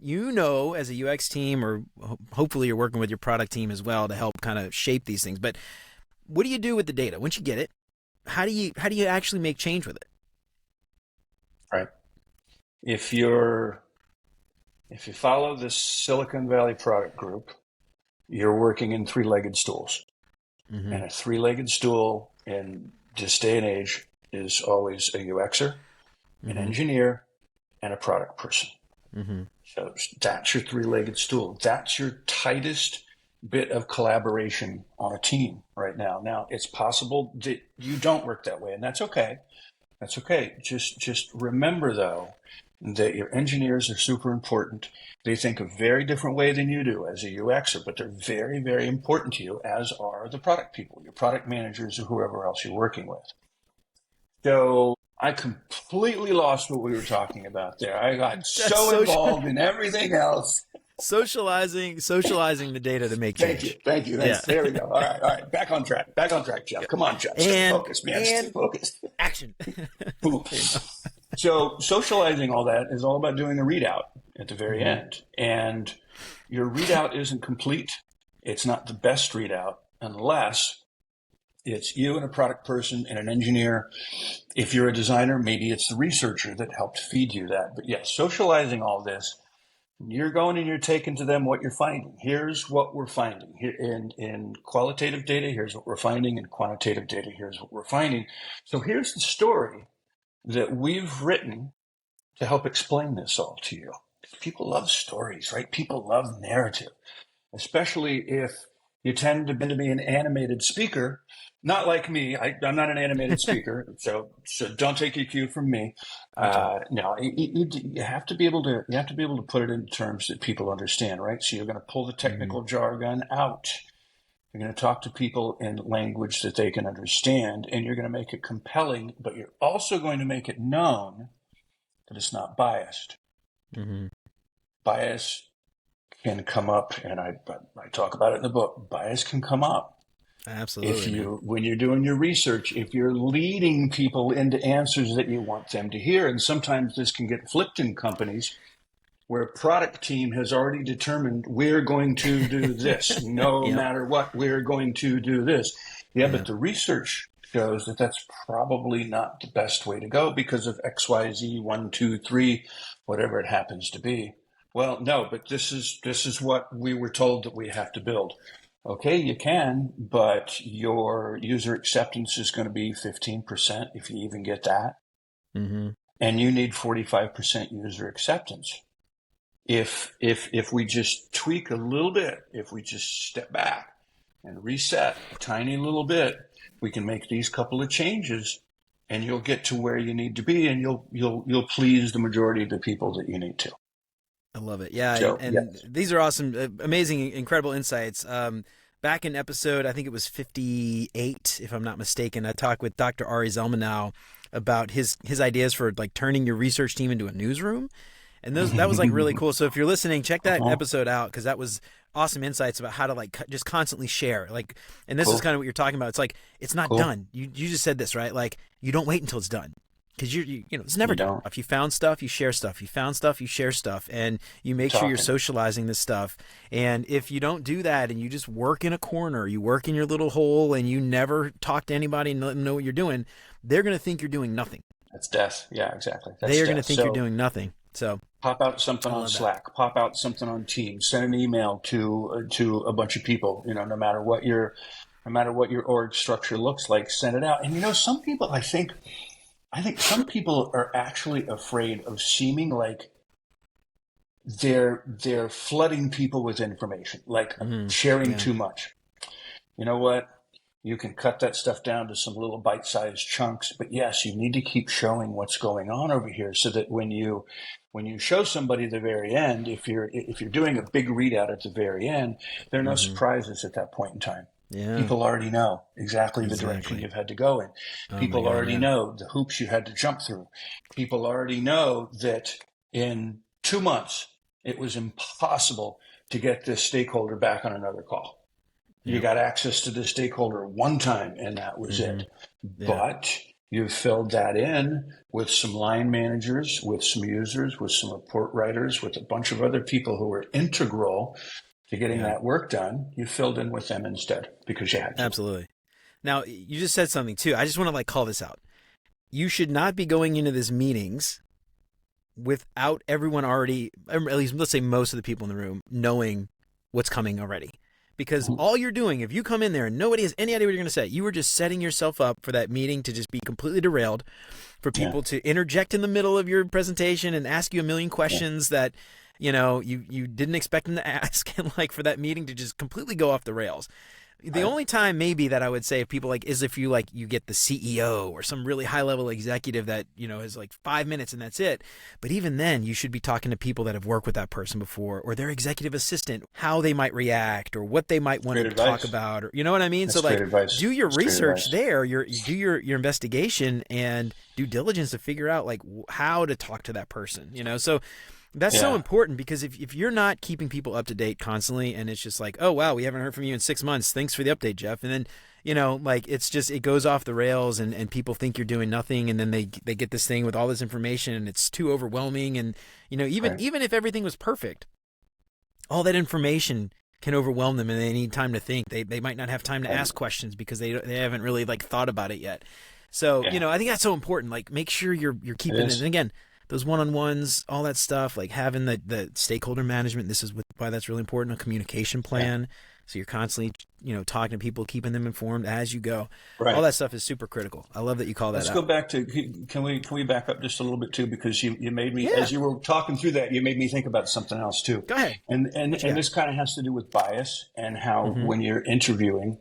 Speaker 1: as a UX team, or hopefully you're working with your product team as well to help kind of shape these things. But what do you do with the data? Once you get it, how do you actually make change with it?
Speaker 2: Right. If you follow the Silicon Valley product group, you're working in 3-legged stools.
Speaker 1: Mm-hmm.
Speaker 2: And a 3-legged stool in this day and age is always a UXer, an engineer, and a product person.
Speaker 1: Mm-hmm.
Speaker 2: So that's your 3-legged stool. That's your tightest bit of collaboration on a team right now. Now, it's possible that you don't work that way, and that's okay. That's okay. Just remember, though, that your engineers are super important. They think a very different way than you do as a UXer, but they're very, very important to you, as are the product people, your product managers, or whoever else you're working with. So I completely lost what we were talking about there. I got so involved in everything else.
Speaker 1: Socializing the data to make change.
Speaker 2: Thank you.
Speaker 1: Yeah.
Speaker 2: There we go. All right. Back on track, Jeff. Come on, Jeff. Stay focused, man. Stay focused.
Speaker 1: Action.
Speaker 2: So socializing all that is all about doing a readout at the very end. And your readout isn't complete. It's not the best readout unless it's you and a product person and an engineer. If you're a designer, maybe it's the researcher that helped feed you that. But yes, socializing all this, you're going and you're taking to them what you're finding. Here's what we're finding. Here in qualitative data, here's what we're finding. In quantitative data, here's what we're finding. So here's the story that we've written to help explain this all to you. People love stories, right? People love narrative, especially if you tend to be an animated speaker. Not like me. I'm not an animated speaker, so don't take your cue from me. No, you have to be able to put it in terms that people understand, right? So you're going to pull the technical jargon out. You're going to talk to people in language that they can understand, and you're going to make it compelling. But you're also going to make it known that it's not biased.
Speaker 1: Mm-hmm.
Speaker 2: Bias can come up, and I talk about it in the book. Bias can come up.
Speaker 1: Absolutely.
Speaker 2: When you're doing your research, if you're leading people into answers that you want them to hear, and sometimes this can get flipped in companies where a product team has already determined we're going to do this, no matter what, we're going to do this. Yeah, but the research shows that that's probably not the best way to go because of XYZ 1, 2, 3, whatever it happens to be. Well, no, but this is what we were told that we have to build. Okay, you can, but your user acceptance is going to be 15% if you even get that.
Speaker 1: Mm-hmm.
Speaker 2: And you need 45% user acceptance. If we just tweak a little bit, if we just step back and reset a tiny little bit, we can make these couple of changes, and you'll get to where you need to be, and you'll please the majority of the people that you need to.
Speaker 1: I love it. Yeah,
Speaker 2: So
Speaker 1: and
Speaker 2: yes.
Speaker 1: these are awesome, amazing, incredible insights. Back in episode, I think it was 58, if I'm not mistaken, I talked with Dr. Ari Zelmanow about his ideas for like turning your research team into a newsroom. And that was like really cool. So if you're listening, check that
Speaker 2: Uh-huh.
Speaker 1: episode out, because that was awesome insights about how to like just constantly share. Like, and this is
Speaker 2: Cool.
Speaker 1: kind of what you're talking about. It's like it's not
Speaker 2: Cool.
Speaker 1: done. You just said this, right? Like you don't wait until it's done, because you know it's never
Speaker 2: You
Speaker 1: done.
Speaker 2: don't.
Speaker 1: If you found stuff, you share stuff. You found stuff, you share stuff, and you make sure you're
Speaker 2: Talking.
Speaker 1: socializing this stuff. And if you don't do that, and you just work in a corner, you work in your little hole, and you never talk to anybody and let them know what you're doing, they're gonna think you're doing nothing.
Speaker 2: That's death. Yeah, exactly.
Speaker 1: They
Speaker 2: That's
Speaker 1: are gonna
Speaker 2: death.
Speaker 1: think you're
Speaker 2: So
Speaker 1: doing nothing. So
Speaker 2: pop out something
Speaker 1: I
Speaker 2: on
Speaker 1: love that.
Speaker 2: Slack, pop out something on Teams, send an email to a bunch of people. No matter what your org structure looks like, send it out. And some people, I think some people are actually afraid of seeming like they're flooding people with information, like sharing
Speaker 1: Yeah.
Speaker 2: too much. You know what? You can cut that stuff down to some little bite-sized chunks, but yes, you need to keep showing what's going on over here, so that when you show somebody the very end, if you're doing a big readout at the very end, there are no
Speaker 1: Mm-hmm.
Speaker 2: surprises at that point in time.
Speaker 1: Yeah.
Speaker 2: People already know exactly the direction
Speaker 1: Exactly.
Speaker 2: you've had to go in.
Speaker 1: Oh my
Speaker 2: People
Speaker 1: God.
Speaker 2: already
Speaker 1: Yeah.
Speaker 2: know the hoops you had to jump through. People already know that in 2 months it was impossible to get this stakeholder back on another call. You
Speaker 1: Yep.
Speaker 2: got access to the stakeholder one time, and that was
Speaker 1: Mm-hmm.
Speaker 2: it.
Speaker 1: Yeah.
Speaker 2: But you filled that in with some line managers, with some users, with some report writers, with a bunch of other people who were integral to getting
Speaker 1: Yeah.
Speaker 2: that work done. You filled in with them instead because you had to.
Speaker 1: Absolutely. Now you just said something too. I just want to like call this out. You should not be going into these meetings without everyone already, or at least let's say most of the people in the room, knowing what's coming already. Because all you're doing, if you come in there and nobody has any idea what you're going to say, you are just setting yourself up for that meeting to just be completely derailed, for
Speaker 2: Yeah.
Speaker 1: people to interject in the middle of your presentation and ask you a million questions that you didn't expect them to ask, and like for that meeting to just completely go off the rails. The only time maybe that I would say if people like is if you get the CEO or some really high level executive that is like 5 minutes and that's it. But even then, you should be talking to people that have worked with that person before, or their executive assistant, how they might react or what they might want
Speaker 2: Great
Speaker 1: to talk
Speaker 2: advice.
Speaker 1: about, or you know what I mean.
Speaker 2: That's
Speaker 1: So
Speaker 2: great
Speaker 1: like,
Speaker 2: advice.
Speaker 1: do your
Speaker 2: That's great
Speaker 1: research
Speaker 2: advice.
Speaker 1: there, you do your investigation and due diligence to figure out like how to talk to that person. So that's so
Speaker 2: Yeah.
Speaker 1: important, because if you're not keeping people up to date constantly, and it's just like, oh wow, we haven't heard from you in 6 months, thanks for the update, Jeff, and then like it's just, it goes off the rails, and people think you're doing nothing, and then they get this thing with all this information and it's too overwhelming, and
Speaker 2: Right.
Speaker 1: even if everything was perfect, all that information can overwhelm them, and they need time to think. They might not have time to
Speaker 2: Right.
Speaker 1: ask questions because they haven't really like thought about it yet. So
Speaker 2: Yeah.
Speaker 1: I think that's so important. Like, make sure you're
Speaker 2: It
Speaker 1: keeping it.
Speaker 2: is.
Speaker 1: And again, those one-on-ones, all that stuff, like having the stakeholder management. This is why that's really important. A communication plan, so you're constantly talking to people, keeping them informed as you go.
Speaker 2: Right.
Speaker 1: All that stuff is super critical. I love that you call that
Speaker 2: Let's
Speaker 1: out.
Speaker 2: go back to, can we back up just a little bit too, because you made me,
Speaker 1: Yeah.
Speaker 2: as you were talking through that, you made me think about something else too.
Speaker 1: Go ahead.
Speaker 2: And
Speaker 1: What you got?
Speaker 2: this kind of has to do with bias, and how
Speaker 1: Mm-hmm.
Speaker 2: when you're interviewing,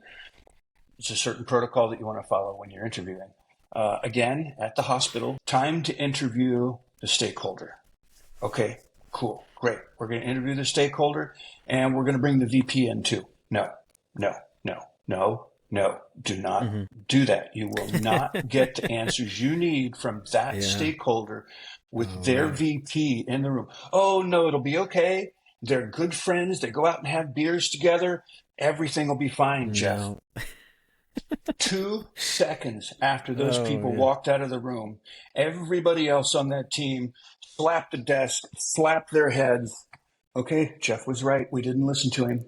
Speaker 2: it's a certain protocol that you want to follow when you're interviewing. Again, at the hospital, time to interview the stakeholder. Okay, cool, great. We're going to interview the stakeholder, and we're going to bring the VP in too. No, no, no, no, no. Do not do that. You will not get the answers you need from that
Speaker 1: Yeah.
Speaker 2: stakeholder with
Speaker 1: Oh,
Speaker 2: their
Speaker 1: right.
Speaker 2: VP in the room. Oh, no, it'll be okay. They're good friends. They go out and have beers together. Everything will be fine, Jeff.
Speaker 1: No.
Speaker 2: 2 seconds after those
Speaker 1: Oh,
Speaker 2: people
Speaker 1: yeah.
Speaker 2: walked out of the room, everybody else on that team slapped the desk, slapped their heads, Okay, Jeff was right. We didn't listen to him.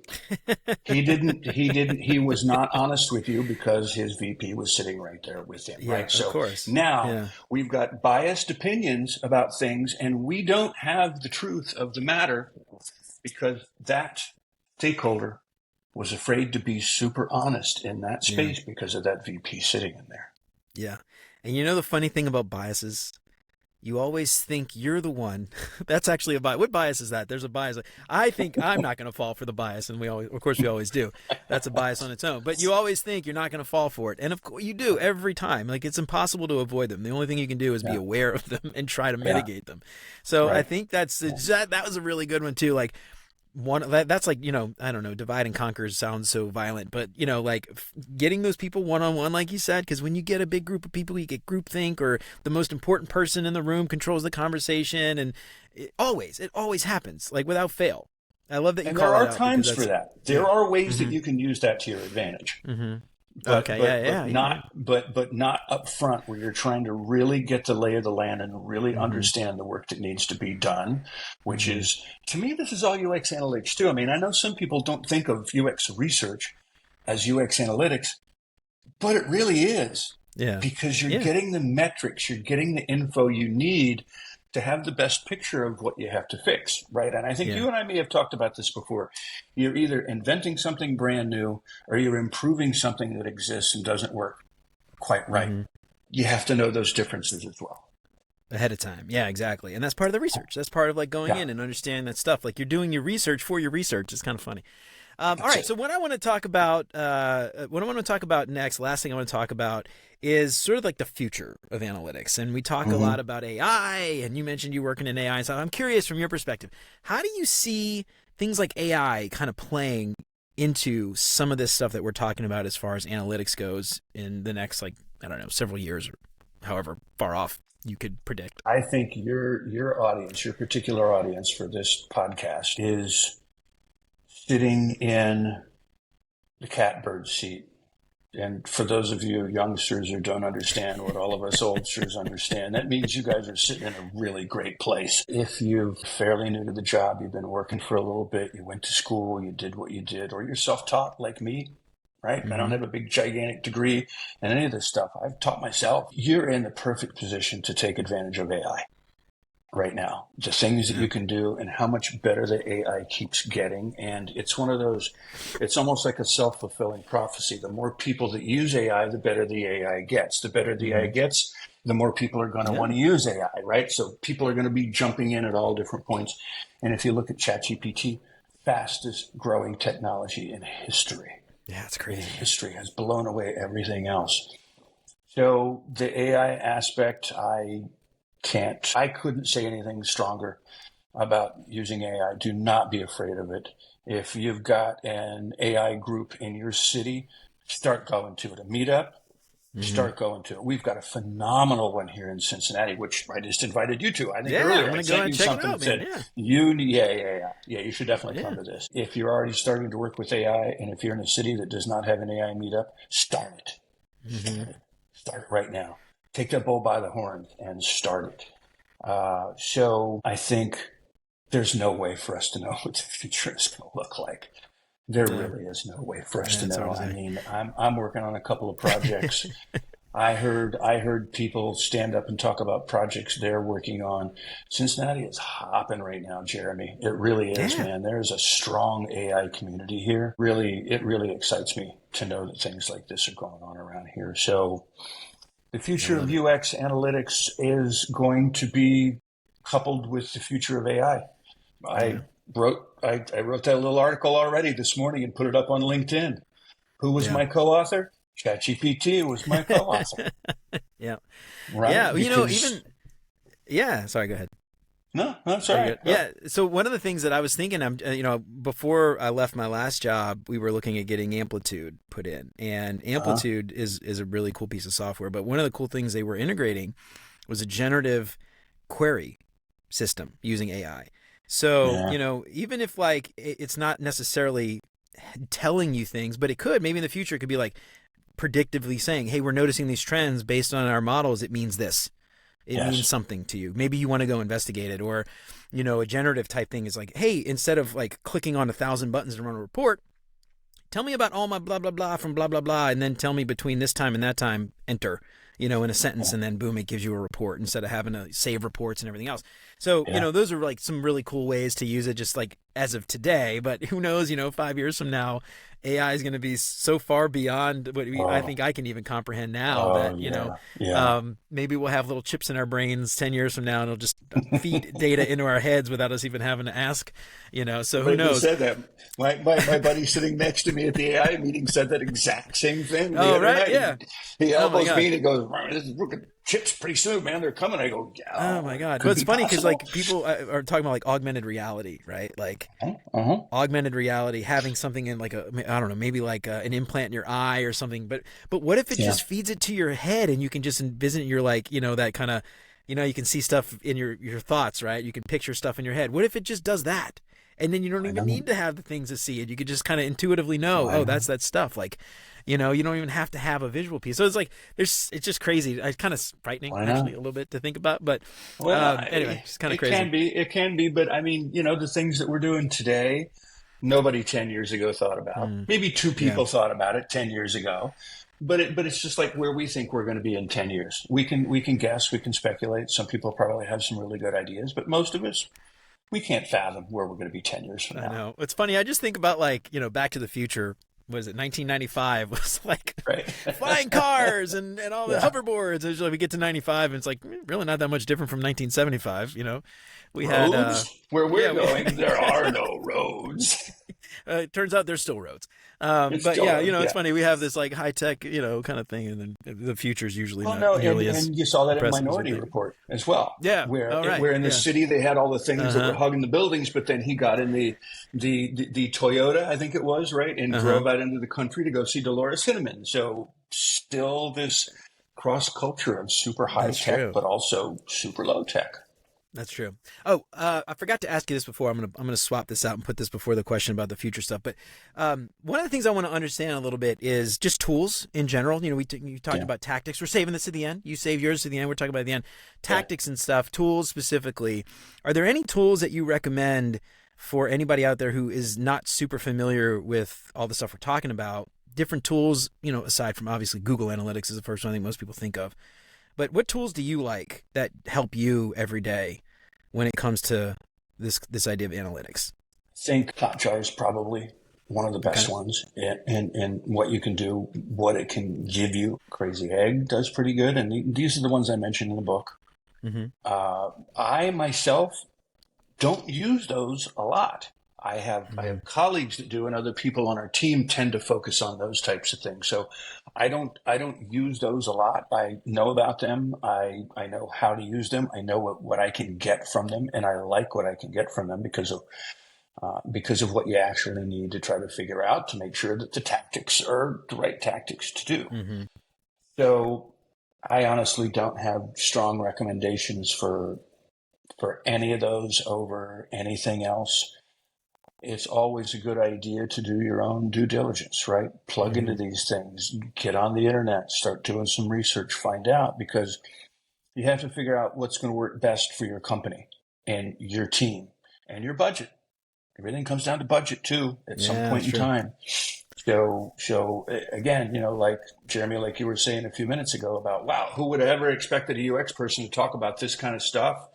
Speaker 2: He was not honest with you because his VP was sitting right there with him,
Speaker 1: Yeah,
Speaker 2: right?
Speaker 1: of
Speaker 2: So
Speaker 1: course.
Speaker 2: now
Speaker 1: Yeah.
Speaker 2: we've got biased opinions about things, and we don't have the truth of the matter because that stakeholder was afraid to be super honest in that
Speaker 1: Yeah.
Speaker 2: space because of that VP sitting in there.
Speaker 1: Yeah. And you know the funny thing about biases? You always think you're the one. That's actually a bias. What bias is that? There's a bias. I think I'm not going to fall for the bias, and of course, we always do. That's a bias on its own. But you always think you're not going to fall for it, and of course, you do every time. Like it's impossible to avoid them. The only thing you can do is be
Speaker 2: Yeah.
Speaker 1: aware of them and try to
Speaker 2: Yeah.
Speaker 1: mitigate them. So I
Speaker 2: Right.
Speaker 1: think that was a really good one too. Like that's like, I don't know, divide and conquer sounds so violent, but like getting those people one-on-one, like you said, because when you get a big group of people, you get groupthink, or the most important person in the room controls the conversation, and it always happens, like without fail. I love that you
Speaker 2: And
Speaker 1: call
Speaker 2: there
Speaker 1: that
Speaker 2: are
Speaker 1: out,
Speaker 2: times
Speaker 1: because
Speaker 2: for
Speaker 1: that's,
Speaker 2: that. There are ways that
Speaker 1: mm-hmm,
Speaker 2: you can use that to your advantage.
Speaker 1: mm-hmm.
Speaker 2: But
Speaker 1: Okay,
Speaker 2: but
Speaker 1: yeah,
Speaker 2: but
Speaker 1: yeah.
Speaker 2: not up front where you're trying to really get the lay of the land and really
Speaker 1: Mm-hmm,
Speaker 2: understand the work that needs to be done, which
Speaker 1: mm-hmm.
Speaker 2: is, to me, this is all UX analytics too. I mean, I know some people don't think of UX research as UX analytics, but it really is,
Speaker 1: Yeah,
Speaker 2: because you're
Speaker 1: yeah,
Speaker 2: getting the metrics, you're getting the info you need to have the best picture of what you have to fix, right? And I think
Speaker 1: yeah,
Speaker 2: you and I may have talked about this before. You're either inventing something brand new or you're improving something that exists and doesn't work quite right.
Speaker 1: mm-hmm.
Speaker 2: You have to know those differences as well.
Speaker 1: Ahead of time. Yeah, exactly. And that's part of the research. That's part of like going
Speaker 2: Yeah,
Speaker 1: in and understanding that stuff. Like you're doing your research for your research. It's kind of funny. All
Speaker 2: that's
Speaker 1: right.
Speaker 2: it.
Speaker 1: So what I want to talk about, next, last thing I want to talk about is sort of like the future of analytics. And we talk a
Speaker 2: Mm-hmm.
Speaker 1: lot about AI, and you mentioned you working in AI. So I'm curious from your perspective, how do you see things like AI kind of playing into some of this stuff that we're talking about as far as analytics goes in the next, like, I don't know, several years, or however far off you could predict?
Speaker 2: I think your audience, your particular audience for this podcast, is sitting in the catbird seat. And for those of you youngsters who don't understand what all of us oldsters understand, that means you guys are sitting in a really great place. If you're fairly new to the job, you've been working for a little bit, you went to school, you did what you did, or you're self-taught like me, right? I don't
Speaker 1: Mm-hmm.
Speaker 2: have a big, gigantic degree in any of this stuff. I've taught myself. You're in the perfect position to take advantage of AI right now, the things that
Speaker 1: Yeah.
Speaker 2: you can do and how much better the AI keeps getting. And it's one of those, it's almost like a self-fulfilling prophecy. The more people that use AI, the better the AI gets. The better the AI
Speaker 1: Mm-hmm.
Speaker 2: gets, the more people are going to
Speaker 1: Yeah.
Speaker 2: want to use AI, right? So people are going to be jumping in at all different points. And if you look at ChatGPT, fastest growing technology in history,
Speaker 1: Yeah, it's crazy.
Speaker 2: has blown away everything else. So the AI aspect, I couldn't say anything stronger about using AI. Do not be afraid of it. If you've got an AI group in your city, start going to it. A meetup,
Speaker 1: Mm-hmm.
Speaker 2: start going to it. We've got a phenomenal one here in Cincinnati, which I just invited you to. I think
Speaker 1: Yeah, I'm
Speaker 2: earlier I
Speaker 1: gonna go
Speaker 2: sent
Speaker 1: and
Speaker 2: you
Speaker 1: check it
Speaker 2: something
Speaker 1: out,
Speaker 2: that
Speaker 1: man.
Speaker 2: said,
Speaker 1: Yeah,
Speaker 2: you should definitely come
Speaker 1: yeah.
Speaker 2: to this. If you're already starting to work with AI, and if you're in a city that does not have an AI meetup, start it.
Speaker 1: Mm-hmm.
Speaker 2: Start it right now. Take that bull by the horns and start it. So I think there's no way for us to know what the future is going to look like. There
Speaker 1: Yeah,
Speaker 2: really is no way for us
Speaker 1: yeah.
Speaker 2: to
Speaker 1: It's hard
Speaker 2: know.
Speaker 1: to
Speaker 2: I
Speaker 1: say.
Speaker 2: mean, I'm working on a couple of projects. I heard people stand up and talk about projects they're working on. Cincinnati is hopping right now, Jeremy. It really is,
Speaker 1: Yeah,
Speaker 2: man. There's a strong AI community here. It really excites me to know that things like this are going on around here. So the
Speaker 1: I
Speaker 2: future of
Speaker 1: love it.
Speaker 2: UX analytics is going to be coupled with the future of AI.
Speaker 1: Yeah,
Speaker 2: I wrote that little article already this morning and put it up on LinkedIn. Who was
Speaker 1: yeah,
Speaker 2: my co-author? ChatGPT was my co-author,
Speaker 1: yeah,
Speaker 2: right?
Speaker 1: yeah.
Speaker 2: Because
Speaker 1: Yeah. Sorry, go ahead.
Speaker 2: no, that's all
Speaker 1: Are you
Speaker 2: right.
Speaker 1: good? Yeah. So one of the things that I was thinking, before I left my last job, we were looking at getting Amplitude put in, and
Speaker 2: Uh-huh.
Speaker 1: Amplitude is a really cool piece of software. But one of the cool things they were integrating was a generative query system using AI. So,
Speaker 2: Yeah.
Speaker 1: even if like it's not necessarily telling you things, but it could, maybe in the future, it could be like predictively saying, hey, we're noticing these trends based on our models. It means this. it means something to you. Maybe you want to go investigate it, or, a generative type thing is like, hey, instead of like clicking on 1,000 buttons to run a report, tell me about all my blah, blah, blah from blah, blah, blah, and then tell me between this time and that time, enter, in a sentence, and then boom, it gives you a report instead of having to save reports and everything else. So, those are like some really cool ways to use it just like as of today, but who knows, 5 years from now, AI is going to be so far beyond what I think I can even comprehend now that, maybe we'll have little chips in our brains 10 years from now and it'll just feed data into our heads without us even having to ask, so who knows?
Speaker 2: Said that. My buddy sitting next to me at the AI meeting said that exact same thing.
Speaker 1: Oh, right. Yeah.
Speaker 2: He elbows me and he goes, this is chips pretty soon, man. They're coming. I go,
Speaker 1: oh my God. But it's funny because like people are talking about like augmented reality, right? Like augmented reality, having something in like I don't know, maybe like an implant in your eye or something. But what if it just feeds it to your head and you can just envision your like, that kind of, you can see stuff in your thoughts, right? You can picture stuff in your head. What if it just does that? And then you don't even need to have the things to see it. You could just kind of intuitively know, that's that stuff. Like, you don't even have to have a visual piece. So it's like, it's just crazy. It's kind of frightening actually a little bit to think about, but anyway, it's kind of crazy.
Speaker 2: It can be, but I mean, the things that we're doing today, nobody 10 years ago thought about. Maybe two people thought about it 10 years ago, but it's just like where we think we're going to be in 10 years. We can guess, we can speculate. Some people probably have some really good ideas, but most of us, we can't fathom where we're going to be 10 years from now.
Speaker 1: I know. It's funny. I just think about like, Back to the Future. What is it? 1995 was like flying cars and all the hoverboards. It's like we get to 95 and it's like really not that much different from 1975. We
Speaker 2: roads?
Speaker 1: had
Speaker 2: where we're going, there are no roads.
Speaker 1: It turns out there's still roads. But it's funny. We have this like high tech, kind of thing, and then the future's usually not nearly as.
Speaker 2: And you saw that in Minority Report as well.
Speaker 1: Yeah,
Speaker 2: where in the city they had all the things that were hugging the buildings, but then he got in the Toyota, I think it was, right, and drove out into the country to go see Dolores Cinnamon. So still this cross culture of super high tech, but also super low tech.
Speaker 1: That's true. Oh, I forgot to ask you this before. I'm gonna swap this out and put this before the question about the future stuff. But one of the things I want to understand a little bit is just tools in general. You talked about tactics. We're saving this to the end. You save yours to the end. We're talking about at the end. Tactics and stuff. Tools specifically. Are there any tools that you recommend for anybody out there who is not super familiar with all the stuff we're talking about? Different tools, aside from obviously Google Analytics is the first one I think most people think of. But what tools do you like that help you every day when it comes to this idea of analytics?
Speaker 2: I think Hotjar is probably one of the best ones, and what you can do, what it can give you. Crazy Egg does pretty good, and these are the ones I mentioned in the book. I myself don't use those a lot. I have colleagues that do, and other people on our team tend to focus on those types of things. So I don't use those a lot. I know about them. I know how to use them. I know what I can get from them, and I like what I can get from them because of what you actually need to try to figure out to make sure that the tactics are the right tactics to do. So I honestly don't have strong recommendations for any of those over anything else. It's always a good idea to do your own due diligence, right? Plug into these things, get on the internet, start doing some research, find out, because you have to figure out what's going to work best for your company and your team and your budget. Everything comes down to budget too at some point in time. So again, like Jeremy, like you were saying a few minutes ago about, wow, who would have ever expected a UX person to talk about this kind of stuff?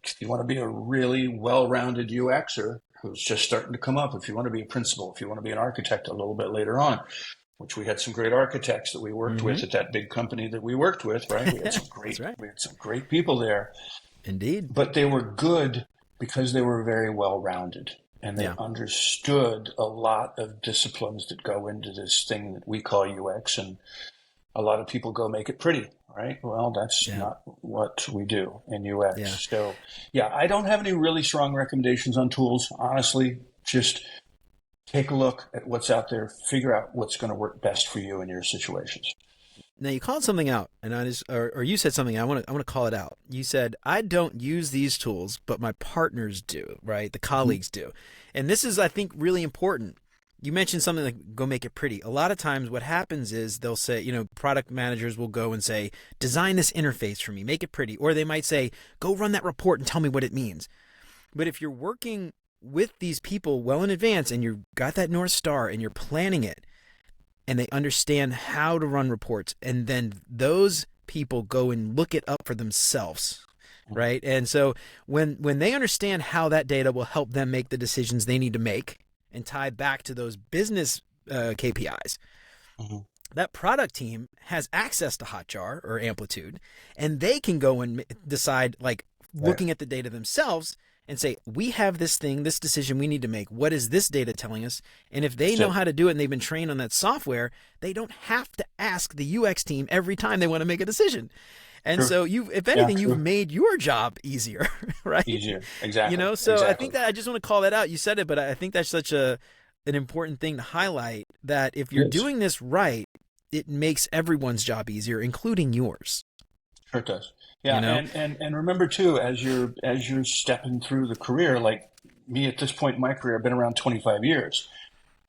Speaker 2: If you want to be a really well-rounded UXer, who's just starting to come up, if you want to be a principal, if you want to be an architect a little bit later on, which we had some great architects that we worked with at that big company that we worked with, right? We had some great, we had some great people there.
Speaker 1: Indeed.
Speaker 2: But they were good because they were very well-rounded, and they understood a lot of disciplines that go into this thing that we call UX, and a lot of people go make it pretty. Right. Well, that's not what we do in UX. Yeah. So, I don't have any really strong recommendations on tools. Honestly, just take a look at what's out there, figure out what's going to work best for you in your situations.
Speaker 1: Now, you called something out, and or you said something. I want to call it out. You said, I don't use these tools, but my partners do. Right, the colleagues do, and this is, I think, really important you mentioned something like go make it pretty. A lot of times what happens is they'll say, product managers will go and say, design this interface for me, make it pretty. Or they might say, go run that report and tell me what it means. But if you're working with these people well in advance and you've got that North Star and you're planning it and they understand how to run reports, and then those people go and look it up for themselves, right? And so when they understand how that data will help them make the decisions they need to make and tie back to those business KPIs, that product team has access to Hotjar or Amplitude, and they can go and decide, like looking at the data themselves and say, we have this decision we need to make. What is this data telling us? And if they know how to do it and they've been trained on that software, they don't have to ask the UX team every time they want to make a decision. And so if anything, you've made your job easier, right?
Speaker 2: Easier, exactly.
Speaker 1: So I think that I just want to call that out. You said it, but I think that's such an important thing to highlight, that if you're doing this right, it makes everyone's job easier, including yours.
Speaker 2: Sure it does. Yeah, and remember too, as you're stepping through the career, like me at this point in my career, I've been around 25 years.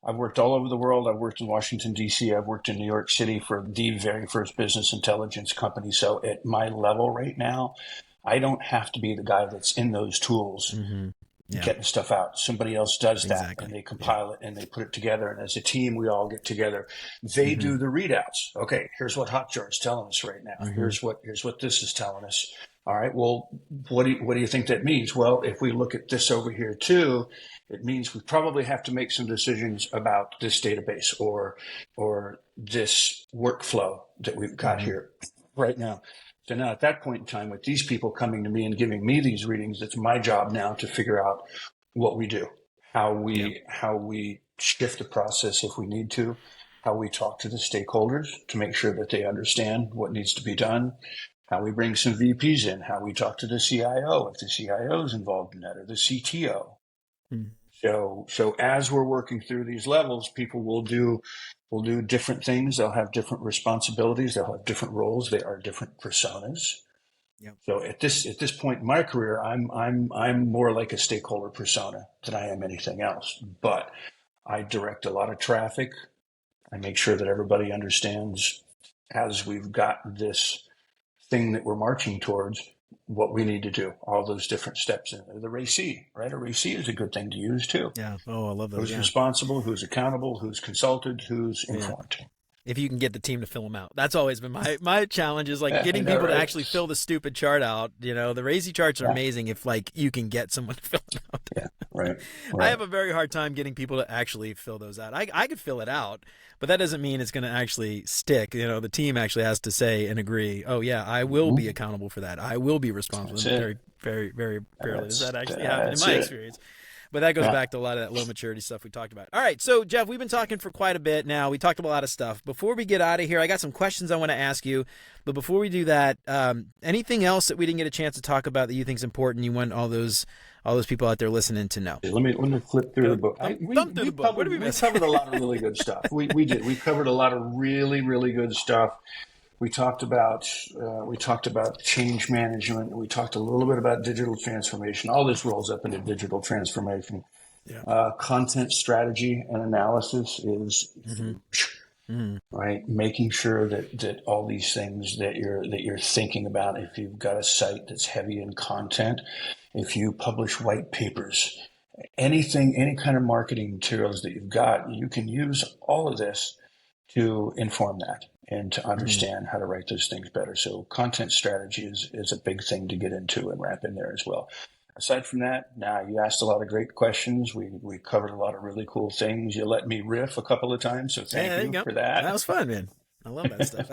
Speaker 2: I've worked all over the world. I've worked in Washington, D.C. I've worked in New York City for the very first business intelligence company. So at my level right now, I don't have to be the guy that's in those tools getting stuff out. Somebody else does that, and they compile it and they put it together. And as a team, we all get together. They do the readouts. Okay, here's what Hotjar is telling us right now. Here's what this is telling us. All right, well, what do you think that means? Well, if we look at this over here too, it means we probably have to make some decisions about this database or this workflow that we've got here right now. So now at that point in time, with these people coming to me and giving me these readings, it's my job now to figure out what we do, how we shift the process if we need to, how we talk to the stakeholders to make sure that they understand what needs to be done, how we bring some VPs in, how we talk to the CIO if the CIO is involved in that, or the CTO. So as we're working through these levels, people will do different things. They'll have different responsibilities. They'll have different roles. They are different personas. Yep. So at this point in my career, I'm more like a stakeholder persona than I am anything else. But I direct a lot of traffic. I make sure that everybody understands, as we've got this thing that we're marching towards, what we need to do, all those different steps in the RACI, right? A RACI is a good thing to use too.
Speaker 1: Yeah. Oh, I love those.
Speaker 2: Who's responsible, who's accountable, who's consulted, who's informed.
Speaker 1: If you can get the team to fill them out. That's always been my challenge, is like getting people to actually fill the stupid chart out. The RACI charts are amazing if you can get someone to fill them out.
Speaker 2: Yeah, right.
Speaker 1: I have a very hard time getting people to actually fill those out. I could fill it out, but that doesn't mean it's going to actually stick. The team actually has to say and agree, oh yeah, I will be accountable for that. I will be responsible. Very, very, very rarely does that actually happen in my experience. But that goes back to a lot of that low maturity stuff we talked about. All right, so Jeff, we've been talking for quite a bit now. We talked about a lot of stuff. Before we get out of here, I got some questions I want to ask you. But before we do that, anything else that we didn't get a chance to talk about that you think is important, you want all those people out there listening to know?
Speaker 2: Let me flip through the book. We covered a lot of really good stuff. We did. We covered a lot of really, really good stuff. We talked about change management. We talked a little bit about digital transformation. All this rolls up into digital transformation. Yeah. Content strategy and analysis is right. Making sure that all these things that you're thinking about. If you've got a site that's heavy in content, if you publish white papers, any kind of marketing materials that you've got, you can use all of this to inform that and to understand how to write those things better. So content strategy is a big thing to get into and wrap in there as well. Aside from that, you asked a lot of great questions. We covered a lot of really cool things. You let me riff a couple of times, so thank you for that.
Speaker 1: That was fun, man. I love that stuff.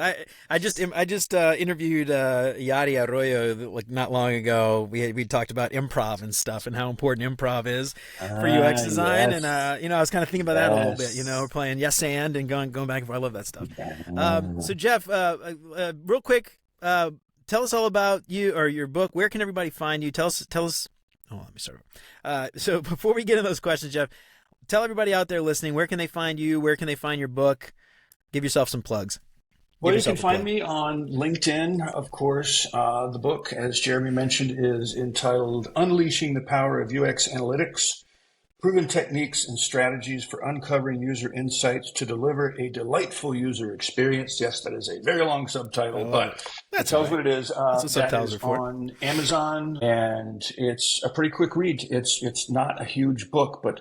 Speaker 1: I just interviewed Yadi Arroyo like not long ago. We talked about improv and stuff and how important improv is for UX design. Yes. And I was kind of thinking about that a little bit. We're playing yes and going back and forth. I love that stuff. So Jeff, real quick, tell us all about you or your book. Where can everybody find you? Tell us. Oh, let me start. So before we get into those questions, Jeff, tell everybody out there listening, where can they find you? Where can they find your book? Give yourself some plugs.
Speaker 2: Well, you can find me on LinkedIn, of course. The book, as Jeremy mentioned, is entitled Unleashing the Power of UX Analytics Proven techniques and strategies for uncovering user insights to deliver a delightful user experience. Yes, that is a very long subtitle, but it tells what it is.
Speaker 1: That's what
Speaker 2: that
Speaker 1: subtitles
Speaker 2: is
Speaker 1: are for.
Speaker 2: on Amazon, and it's a pretty quick read. It's not a huge book, but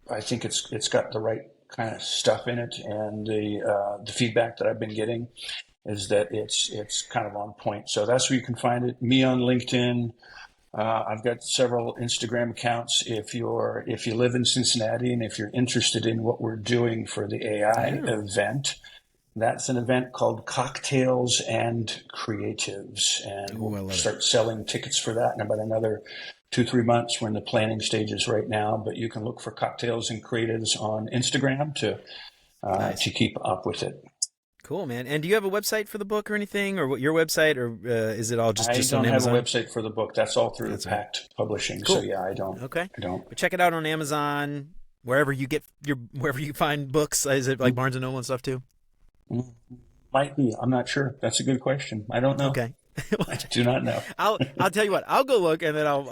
Speaker 2: I think it's got the right kind of stuff in it, and the feedback that I've been getting is that it's kind of on point. So that's where you can find it. Me on LinkedIn. I've got several Instagram accounts. If you live in Cincinnati and if you're interested in what we're doing for the AI event, that's an event called Cocktails and Creatives, and we'll start selling tickets for that in about another 2-3 months. We're in the planning stages right now, but you can look for Cocktails and Creatives on Instagram to keep up with it.
Speaker 1: Cool, man. And do you have a website for the book or anything, or your website, or is it all just on Amazon?
Speaker 2: I don't have a website for the book. That's all through Pact Publishing. Cool. So yeah, I don't.
Speaker 1: Okay.
Speaker 2: I don't.
Speaker 1: But check it out on Amazon, wherever you find books. Is it like Barnes and Noble and stuff too?
Speaker 2: Might be. I'm not sure. That's a good question. I don't know.
Speaker 1: Okay.
Speaker 2: I do not know.
Speaker 1: I'll tell you what. I'll go look, and then I'll